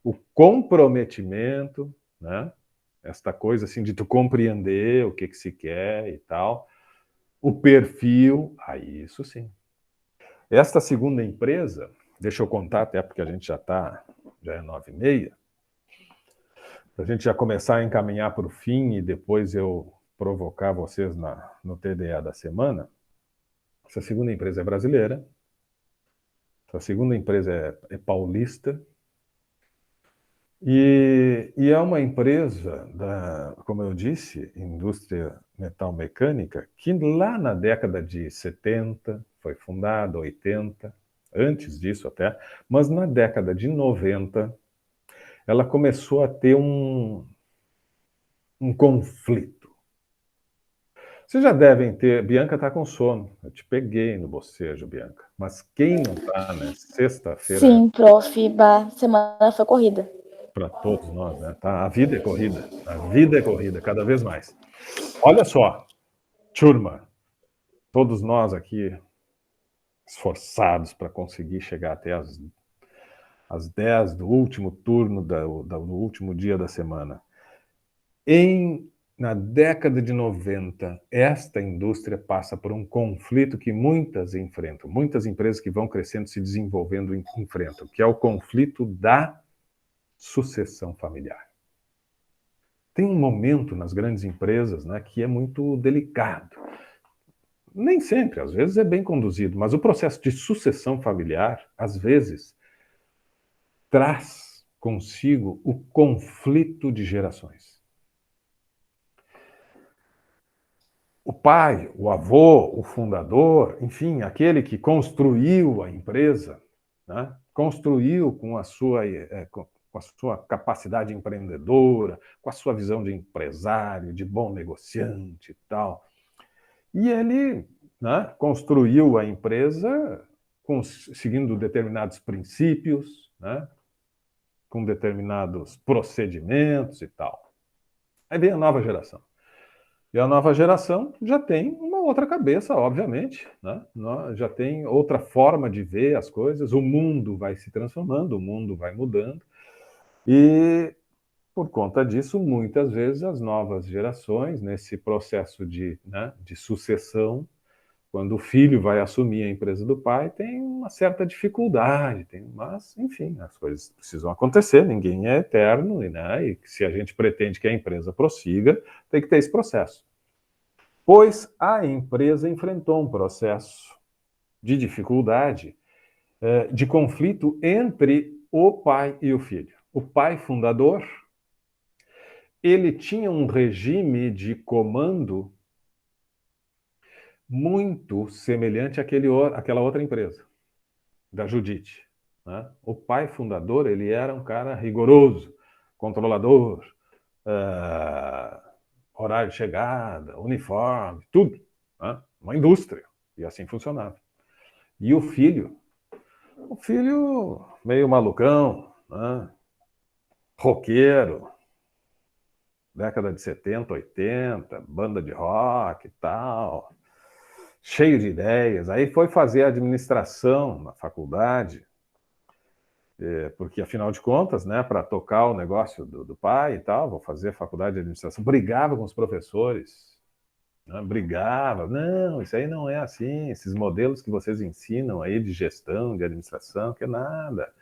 o comprometimento, né? Esta coisa assim de tu compreender o que se quer e tal, o perfil, aí isso sim. Esta segunda empresa, deixa eu contar até porque a gente já é 9h30, a gente já começar a encaminhar para o fim e depois eu provocar vocês no TDA da semana. Essa segunda empresa é brasileira, essa segunda empresa é paulista, e é uma empresa como eu disse, indústria metal-mecânica, que lá na década de 70 foi fundada, 80, antes disso até, mas na década de 90 ela começou a ter um conflito. Vocês já devem ter... Bianca está com sono. Eu te peguei no bocejo, Bianca. Mas quem não está, né? Sexta-feira... Sim, prof. Semana foi corrida. Para todos nós, né? Tá? A vida é corrida. A vida é corrida, cada vez mais. Olha só, turma. Todos nós aqui esforçados para conseguir chegar até as 10 do último turno do último dia da semana. Na década de 90, esta indústria passa por um conflito que muitas enfrentam, muitas empresas que vão crescendo, se desenvolvendo, enfrentam, que é o conflito da sucessão familiar. Tem um momento nas grandes empresas, né, que é muito delicado. Nem sempre, às vezes é bem conduzido, mas o processo de sucessão familiar, às vezes, traz consigo o conflito de gerações. O pai, o avô, o fundador, enfim, aquele que construiu a empresa, né, construiu com a sua capacidade empreendedora, com a sua visão de empresário, de bom negociante e tal. E ele, né, construiu a empresa seguindo determinados princípios, né, com determinados procedimentos e tal. Aí vem a nova geração. E a nova geração já tem uma outra cabeça, obviamente, né? Já tem outra forma de ver as coisas, o mundo vai se transformando, o mundo vai mudando, e por conta disso, muitas vezes as novas gerações, nesse processo de sucessão, quando o filho vai assumir a empresa do pai, tem uma certa dificuldade, mas, enfim, as coisas precisam acontecer, ninguém é eterno, né? E se a gente pretende que a empresa prossiga, tem que ter esse processo. Pois a empresa enfrentou um processo de dificuldade, de conflito entre o pai e o filho. O pai fundador, ele tinha um regime de comando muito semelhante àquela outra empresa, da Judith, né? O pai fundador, ele era um cara rigoroso, controlador, horário de chegada, uniforme, tudo, né? Uma indústria, e assim funcionava. E o filho meio malucão, né? Roqueiro, década de 70, 80, banda de rock e tal, cheio de ideias. Aí foi fazer administração na faculdade, porque, afinal de contas, né, para tocar o negócio do pai e tal, vou fazer faculdade de administração. Brigava com os professores, né, brigava. Não, isso aí não é assim, esses modelos que vocês ensinam aí de gestão, de administração, que é nada,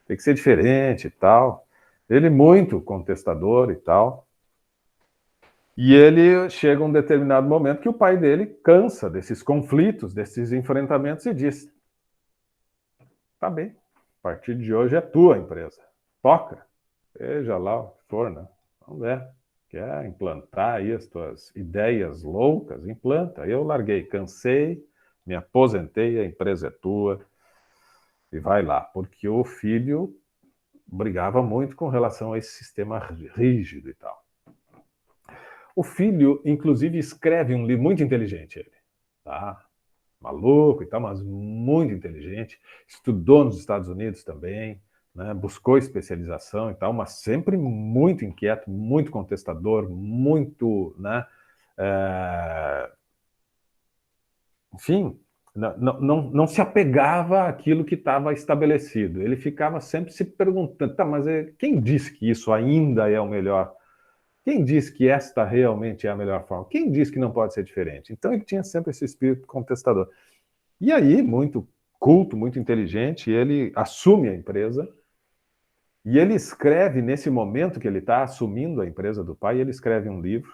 tem que ser diferente e tal. Ele muito contestador e tal. E ele chega a um determinado momento que o pai dele cansa desses conflitos, desses enfrentamentos e diz: tá bem, a partir de hoje é tua empresa. toca, seja lá o que for, né? Vamos ver. Quer implantar aí as tuas ideias loucas? Implanta. Eu larguei, cansei, me aposentei, a empresa é tua e vai lá. Porque o filho brigava muito com relação a esse sistema rígido e tal. O filho, inclusive, escreve um livro muito inteligente, ele, tá? Maluco e tal, mas muito inteligente. Estudou nos Estados Unidos também, né? Buscou especialização e tal, mas sempre muito inquieto, muito contestador, muito, né? Enfim, não se apegava àquilo que estava estabelecido. Ele ficava sempre se perguntando, tá, mas quem disse que isso ainda é o melhor? Quem diz que esta realmente é a melhor forma? Quem diz que não pode ser diferente? Então ele tinha sempre esse espírito contestador. E aí, muito culto, muito inteligente, ele assume a empresa e ele escreve, nesse momento que ele está assumindo a empresa do pai, ele escreve um livro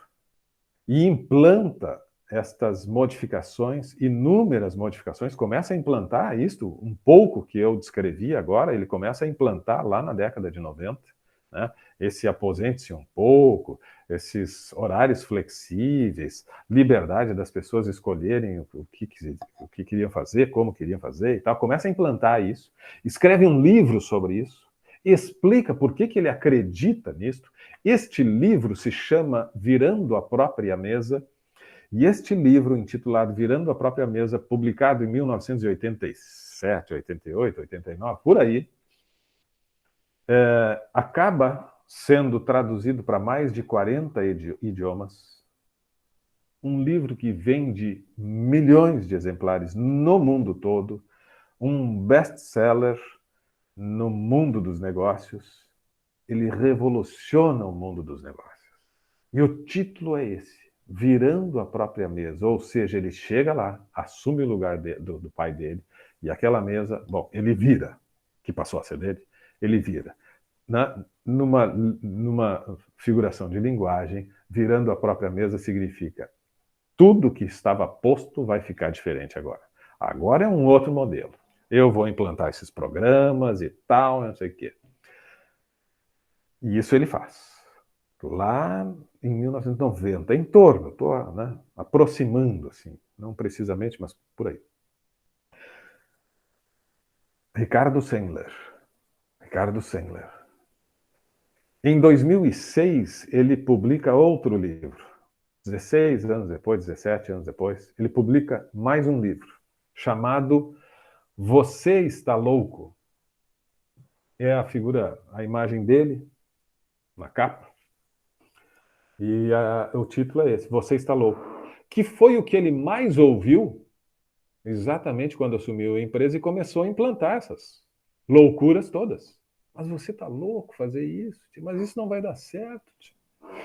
e implanta estas modificações, inúmeras modificações, começa a implantar isto, um pouco que eu descrevi agora, ele começa a implantar lá na década de 90, né? Esse aposente-se um pouco, esses horários flexíveis, liberdade das pessoas escolherem o que queriam fazer, como queriam fazer e tal. Começa a implantar isso, escreve um livro sobre isso, explica por que ele acredita nisto. Este livro se chama Virando a Própria Mesa, e este livro, intitulado Virando a Própria Mesa, publicado em 1987, 88, 89, por aí, acaba sendo traduzido para mais de 40 idiomas. Um livro que vende milhões de exemplares no mundo todo, um best-seller no mundo dos negócios. Ele revoluciona o mundo dos negócios. E o título é esse, Virando a Própria Mesa. Ou seja, ele chega lá, assume o lugar do pai dele, e aquela mesa, bom, ele vira, que passou a ser dele, ele vira. Numa figuração de linguagem, virando a própria mesa significa tudo que estava posto vai ficar diferente agora. Agora é um outro modelo. Eu vou implantar esses programas e tal, não sei o quê. E isso ele faz. Lá em 1990, em torno, estou aproximando, assim, não precisamente, mas por aí. Ricardo Sandler. Em 2006, ele publica outro livro. 16 anos depois, 17 anos depois, ele publica mais um livro, chamado Você Está Louco? É a imagem dele na capa, e o título é esse, Você Está Louco? Que foi o que ele mais ouviu exatamente quando assumiu a empresa e começou a implantar essas loucuras todas. Mas você está louco fazer isso? Mas isso não vai dar certo.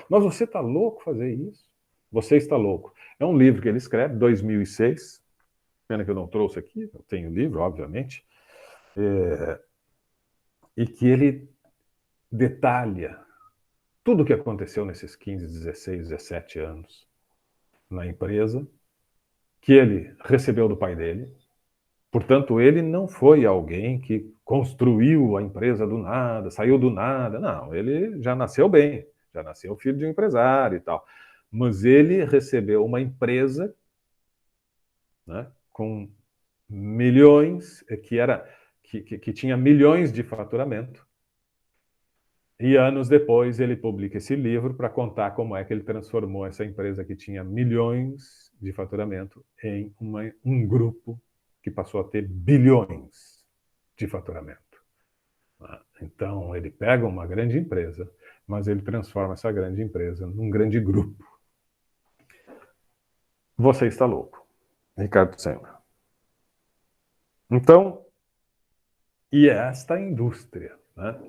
Mas você está louco fazer isso? Você Está Louco. É um livro que ele escreve, 2006. Pena que eu não trouxe aqui, eu tenho o livro, obviamente. E que ele detalha tudo o que aconteceu nesses 15, 16, 17 anos na empresa, que ele recebeu do pai dele. Portanto, ele não foi alguém que construiu a empresa do nada, saiu do nada. Não, ele já nasceu bem, já nasceu filho de um empresário e tal. Mas ele recebeu uma empresa, né, com milhões, que tinha milhões de faturamento. E anos depois ele publica esse livro para contar como é que ele transformou essa empresa que tinha milhões de faturamento em um grupo que passou a ter bilhões de faturamento. Então, ele pega uma grande empresa, mas ele transforma essa grande empresa num grande grupo. Você Está Louco, Ricardo Sandler. Então, e esta indústria, né?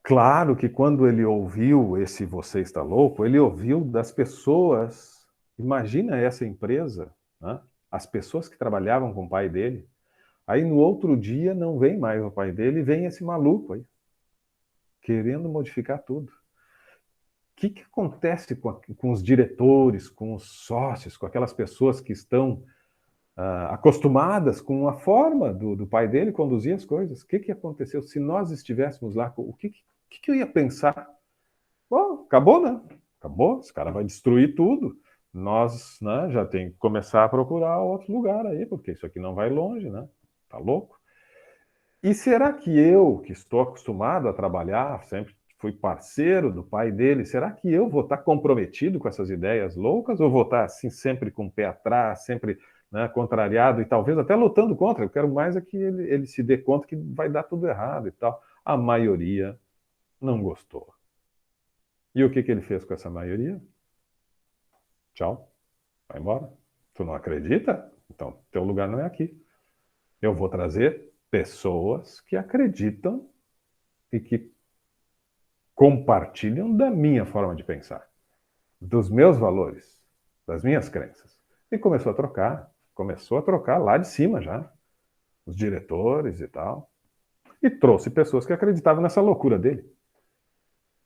Claro que quando ele ouviu esse Você Está Louco, ele ouviu das pessoas. Imagina essa empresa, né? As pessoas que trabalhavam com o pai dele. Aí no outro dia não vem mais o pai dele, vem esse maluco aí, querendo modificar tudo. O que acontece com os diretores, com os sócios, com aquelas pessoas que estão acostumadas com a forma do pai dele conduzir as coisas. O que aconteceu? Se nós estivéssemos lá, o que eu ia pensar? Bom, acabou, né? Acabou, esse cara vai destruir tudo. Nós, né, já tem que começar a procurar outro lugar aí, porque isso aqui não vai longe, né? Tá louco? E será que eu, que estou acostumado a trabalhar, sempre fui parceiro do pai dele, será que eu vou estar comprometido com essas ideias loucas ou vou estar assim sempre com o pé atrás, sempre, né, contrariado e talvez até lutando contra? Eu quero mais é que ele se dê conta que vai dar tudo errado e tal. A maioria não gostou. E o que ele fez com essa maioria? Tchau, vai embora. Tu não acredita? Então, teu lugar não é aqui. Eu vou trazer pessoas que acreditam e que compartilham da minha forma de pensar, dos meus valores, das minhas crenças. E começou a trocar lá de cima já, os diretores e tal, e trouxe pessoas que acreditavam nessa loucura dele.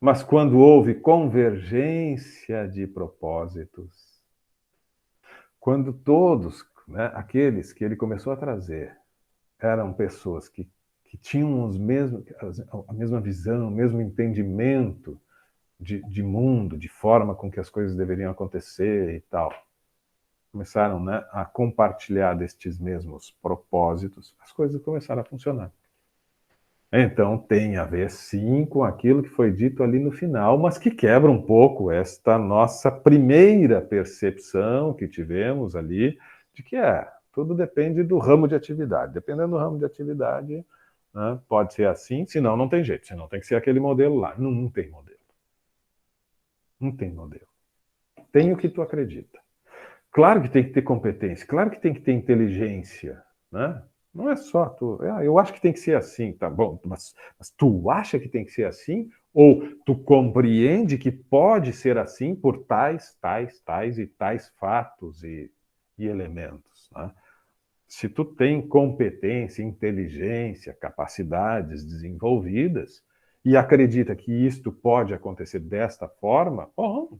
Mas quando houve convergência de propósitos, quando todos, né, aqueles que ele começou a trazer, eram pessoas que tinham a mesma visão, o mesmo entendimento de mundo, de forma com que as coisas deveriam acontecer e tal. Começaram, né, a compartilhar destes mesmos propósitos, as coisas começaram a funcionar. Então tem a ver sim com aquilo que foi dito ali no final, mas que quebra um pouco esta nossa primeira percepção que tivemos ali, de que tudo depende do ramo de atividade. Dependendo do ramo de atividade, né, pode ser assim, senão não tem jeito, senão tem que ser aquele modelo lá. Não tem modelo. Não tem modelo. Tem o que tu acredita. Claro que tem que ter competência, claro que tem que ter inteligência, né? Não é só tu, eu acho que tem que ser assim, tá bom, mas tu acha que tem que ser assim? Ou tu compreende que pode ser assim por tais e tais fatos e elementos, né? Se tu tem competência, inteligência, capacidades desenvolvidas e acredita que isto pode acontecer desta forma,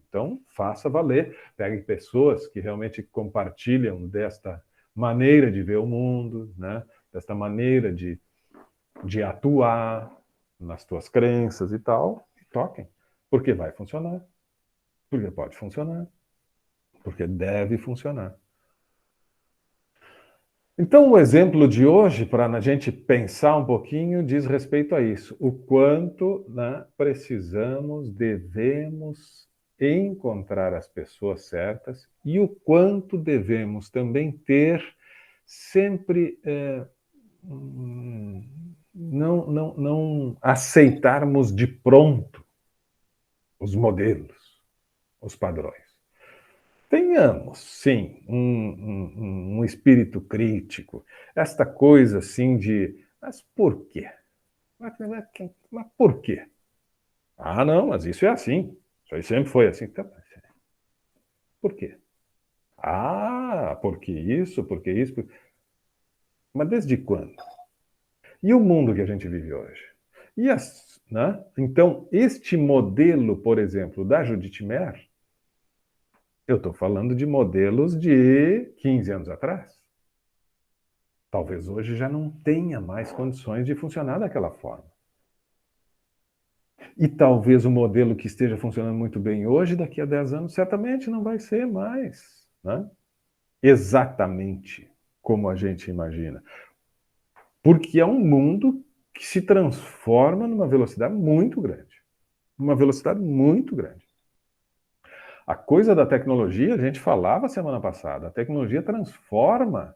então faça valer. Pegue pessoas que realmente compartilham desta maneira de ver o mundo, né? Desta maneira de atuar nas tuas crenças e tal, e toquem. Porque vai funcionar. Porque pode funcionar. Porque deve funcionar. Então, o exemplo de hoje, para a gente pensar um pouquinho, diz respeito a isso. O quanto, né, devemos encontrar as pessoas certas e o quanto devemos também ter sempre não aceitarmos de pronto os modelos, os padrões. Tenhamos, sim, um espírito crítico, esta coisa assim mas por quê? Mas por quê? Não, mas isso é assim, isso aí sempre foi assim. Por quê? Porque isso, porque isso. Mas desde quando? E o mundo que a gente vive hoje? Né? Então, este modelo, por exemplo, da Judith Mer, eu estou falando de modelos de 15 anos atrás. Talvez hoje já não tenha mais condições de funcionar daquela forma. E talvez o modelo que esteja funcionando muito bem hoje, daqui a 10 anos, certamente não vai ser mais, né? Exatamente como a gente imagina. Porque é um mundo que se transforma numa velocidade muito grande. Uma velocidade muito grande. A coisa da tecnologia, a gente falava semana passada, a tecnologia transforma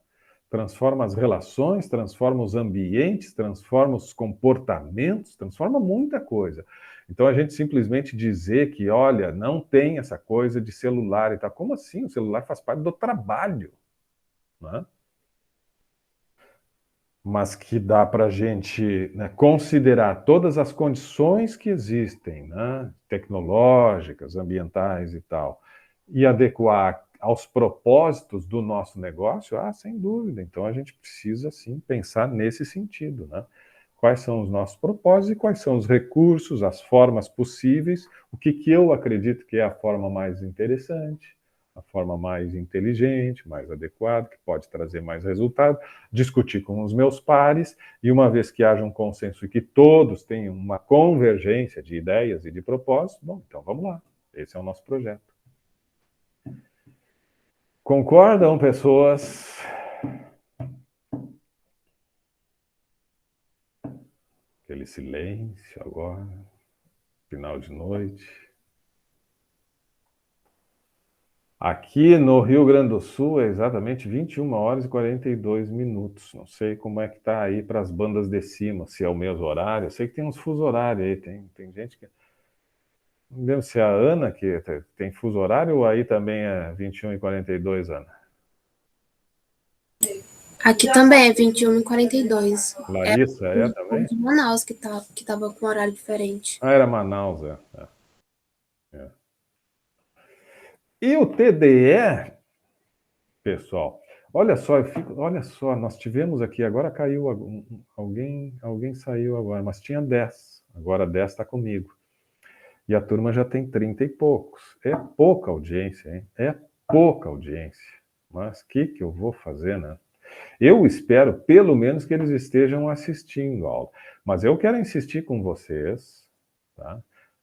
as relações, transforma os ambientes, transforma os comportamentos, transforma muita coisa. Então a gente simplesmente dizer que, olha, não tem essa coisa de celular e tal. Como assim? O celular faz parte do trabalho, né? Mas que dá para a gente, né, considerar todas as condições que existem, né, tecnológicas, ambientais e tal, e adequar aos propósitos do nosso negócio, sem dúvida. Então a gente precisa, sim, pensar nesse sentido, né? Quais são os nossos propósitos e quais são os recursos, as formas possíveis, o que eu acredito que é a forma mais interessante, a forma mais inteligente, mais adequada, que pode trazer mais resultado, discutir com os meus pares, e uma vez que haja um consenso e que todos tenham uma convergência de ideias e de propósitos, bom, então vamos lá, esse é o nosso projeto. Concordam, pessoas? Aquele silêncio agora, final de noite. Aqui no Rio Grande do Sul é exatamente 21 horas e 42 minutos. Não sei como é que tá aí para as bandas de cima, se é o mesmo horário. Eu sei que tem uns fuso horário aí, tem gente que... Não lembro se é a Ana que tem fuso horário ou aí também é 21 e 42, Ana? Aqui também é 21 e 42. Larissa, é também? De Manaus que tava com horário diferente. Ah, era Manaus, é. E o TDE, pessoal, olha só, nós tivemos aqui, agora caiu, alguém saiu agora, mas tinha 10, agora 10 está comigo. E a turma já tem 30 e poucos. É pouca audiência, hein? É pouca audiência. Mas o que eu vou fazer, né? Eu espero, pelo menos, que eles estejam assistindo a aula. Mas eu quero insistir com vocês, tá?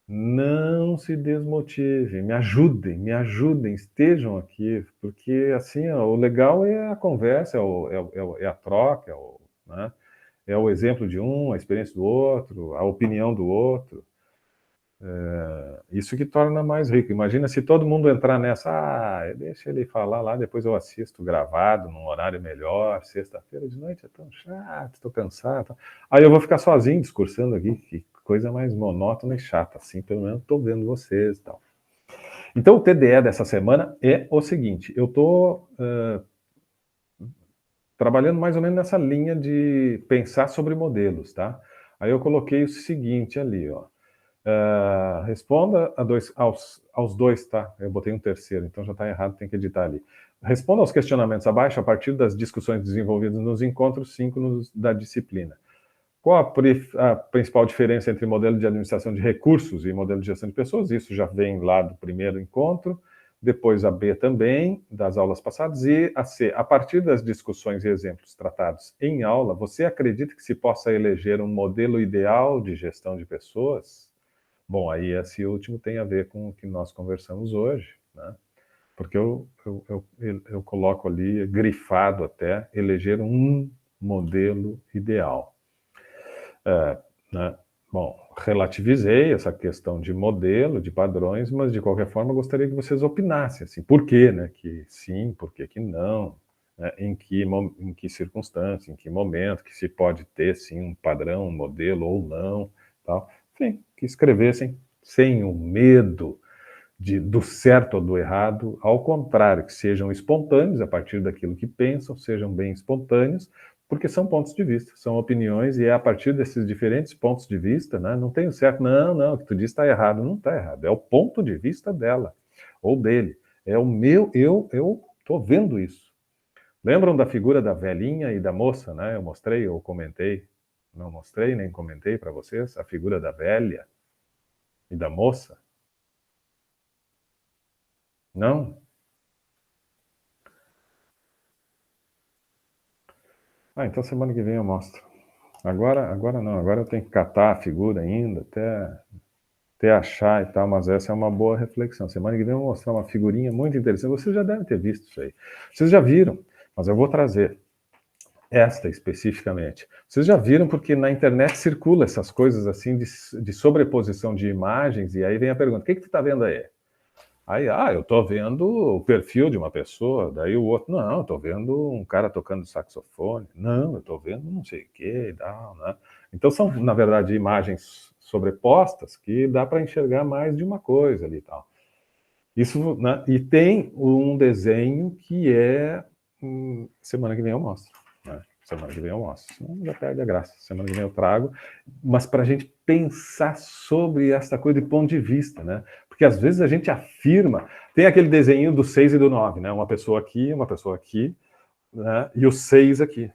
Não se desmotivem, me ajudem, estejam aqui, porque, assim, ó, o legal é a conversa, é a troca, né? É o exemplo de um, a experiência do outro, a opinião do outro. Isso que torna mais rico. Imagina se todo mundo entrar nessa, deixa ele falar lá, depois eu assisto gravado, num horário melhor, sexta-feira de noite é tão chato, estou cansado. Aí eu vou ficar sozinho discursando aqui, que coisa mais monótona e chata, assim, pelo menos estou vendo vocês e tal. Então o TDE dessa semana é o seguinte, eu estou trabalhando mais ou menos nessa linha de pensar sobre modelos, tá? Aí eu coloquei o seguinte ali, ó. Responda aos dois, tá? Eu botei um terceiro, então já está errado, tem que editar ali. Responda aos questionamentos abaixo a partir das discussões desenvolvidas nos encontros síncronos da disciplina. Qual a principal diferença entre modelo de administração de recursos e modelo de gestão de pessoas? Isso já vem lá do primeiro encontro. Depois a B também, das aulas passadas. E a C, a partir das discussões e exemplos tratados em aula, você acredita que se possa eleger um modelo ideal de gestão de pessoas? Bom, aí esse último tem a ver com o que nós conversamos hoje, né? Porque eu coloco ali, grifado até, eleger um modelo ideal. Né? Bom, relativizei essa questão de modelo, de padrões, mas de qualquer forma eu gostaria que vocês opinassem, assim, por quê, né? Que sim, por que não, né? Em que circunstância, em que momento, que se pode ter, sim, um padrão, um modelo ou não, tal. Enfim, que escrevessem sem o medo do certo ou do errado, ao contrário, que sejam espontâneos a partir daquilo que pensam, sejam bem espontâneos, porque são pontos de vista, são opiniões, e é a partir desses diferentes pontos de vista, né? Não tem o certo, não, o que tu diz está errado, não está errado, é o ponto de vista dela, ou dele, é o meu, eu estou vendo isso. Lembram da figura da velhinha e da moça, né? Eu mostrei, eu comentei, não mostrei nem comentei para vocês, a figura da velha e da moça? Não? Então semana que vem eu mostro. Agora não, agora eu tenho que catar a figura ainda, até achar e tal, mas essa é uma boa reflexão. Semana que vem eu vou mostrar uma figurinha muito interessante. Vocês já devem ter visto isso aí. Vocês já viram, mas eu vou trazer esta especificamente. Vocês já viram porque na internet circula essas coisas assim de sobreposição de imagens, e aí vem a pergunta, o que tu está vendo aí? Aí, eu estou vendo o perfil de uma pessoa, daí o outro, não, eu estou vendo um cara tocando saxofone, não, eu estou vendo não sei o que e tal, né? Então são, na verdade, imagens sobrepostas que dá para enxergar mais de uma coisa ali e tal. Isso, né? E tem um desenho que é... semana que vem eu mostro, né? Semana que vem eu mostro, senão já perde a graça. Semana que vem eu trago, mas para a gente pensar sobre essa coisa de ponto de vista, né? Porque às vezes a gente afirma, tem aquele desenho do 6 e do 9, né? Uma pessoa aqui, né? E o 6 aqui.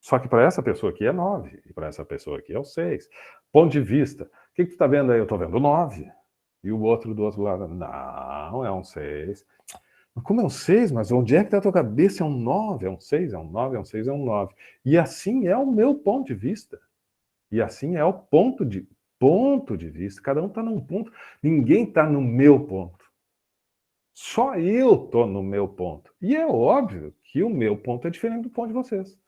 Só que para essa pessoa aqui é 9, e para essa pessoa aqui é o 6. Ponto de vista. O que tu está vendo aí? Eu estou vendo o 9. E o outro do outro lado, não, é um 6. Como é um 6? Mas onde é que está a tua cabeça? É um 9, é um 6, é um 9, é um 6, é um 9. E assim é o meu ponto de vista. E assim é o ponto de vista. Cada um está num ponto. Ninguém está no meu ponto. Só eu estou no meu ponto. E é óbvio que o meu ponto é diferente do ponto de vocês.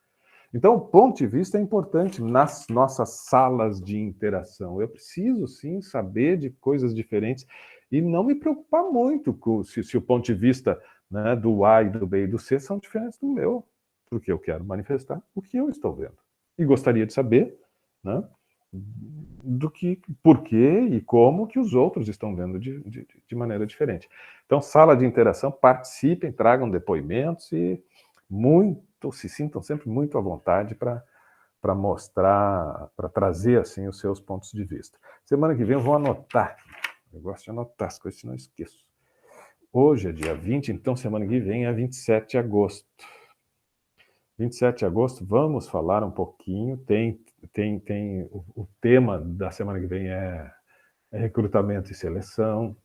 Então, o ponto de vista é importante nas nossas salas de interação. Eu preciso, sim, saber de coisas diferentes e não me preocupar muito se o ponto de vista, né, do A e do B e do C são diferentes do meu, porque eu quero manifestar o que eu estou vendo. E gostaria de saber, né, por que e como que os outros estão vendo de maneira diferente. Então, sala de interação, participem, tragam depoimentos e se sintam sempre muito à vontade para mostrar, para trazer assim os seus pontos de vista. Semana que vem eu vou anotar. Eu gosto de anotar as coisas, senão eu esqueço. Hoje é dia 20, então semana que vem é 27 de agosto. 27 de agosto, vamos falar um pouquinho. O tema da semana que vem é recrutamento e seleção,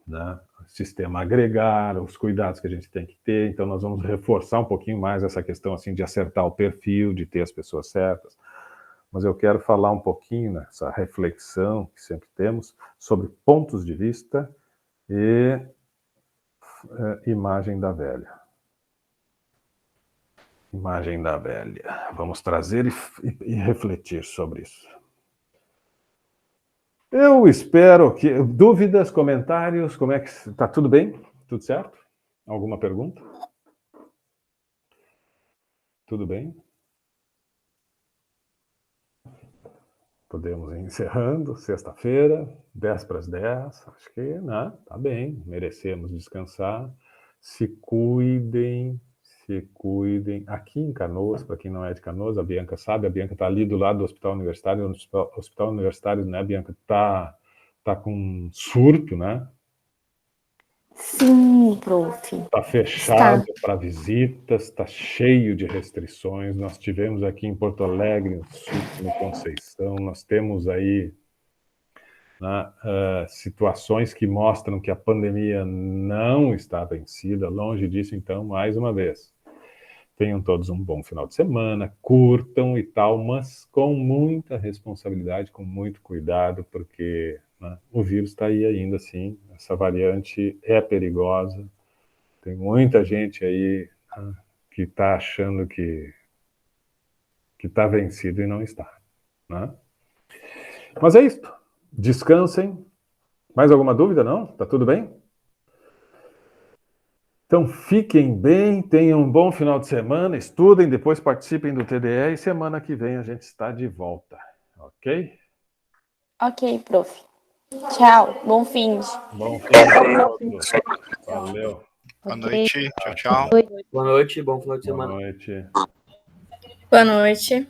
né? Sistema agregar, os cuidados que a gente tem que ter. Então nós vamos reforçar um pouquinho mais essa questão assim de acertar o perfil, de ter as pessoas certas. Mas eu quero falar um pouquinho nessa reflexão que sempre temos sobre pontos de vista e imagem da velha. Imagem da velha. Vamos trazer e refletir sobre isso. Eu espero que... Dúvidas, comentários, como é que... Tá tudo bem? Tudo certo? Alguma pergunta? Tudo bem? Podemos ir encerrando, sexta-feira, 10 para as 10. Acho que, né, tá bem, merecemos descansar. Se cuidem. Aqui em Canoas, para quem não é de Canoas, a Bianca sabe, a Bianca está ali do lado do Hospital Universitário. O Hospital Universitário, né, Bianca, tá com surto, né? Sim, prof. Está fechado para visitas, está cheio de restrições. Nós tivemos aqui em Porto Alegre, no Sul, no Conceição, nós temos aí, né, situações que mostram que a pandemia não está vencida, longe disso. Então, mais uma vez, tenham todos um bom final de semana, curtam e tal, mas com muita responsabilidade, com muito cuidado, porque, né, o vírus está aí ainda assim, essa variante é perigosa. Tem muita gente aí, né, que está achando que está vencido e não está, né? Mas é isso. Descansem. Mais alguma dúvida? Não? Tá tudo bem? Então fiquem bem, tenham um bom final de semana, estudem, depois participem do TDE e semana que vem a gente está de volta, ok? Ok, prof. Tchau, bom fim. Bom fim de todos. Valeu. Boa Ok. noite. Tchau, tchau. Boa noite, bom final de Boa semana. noite. Boa noite.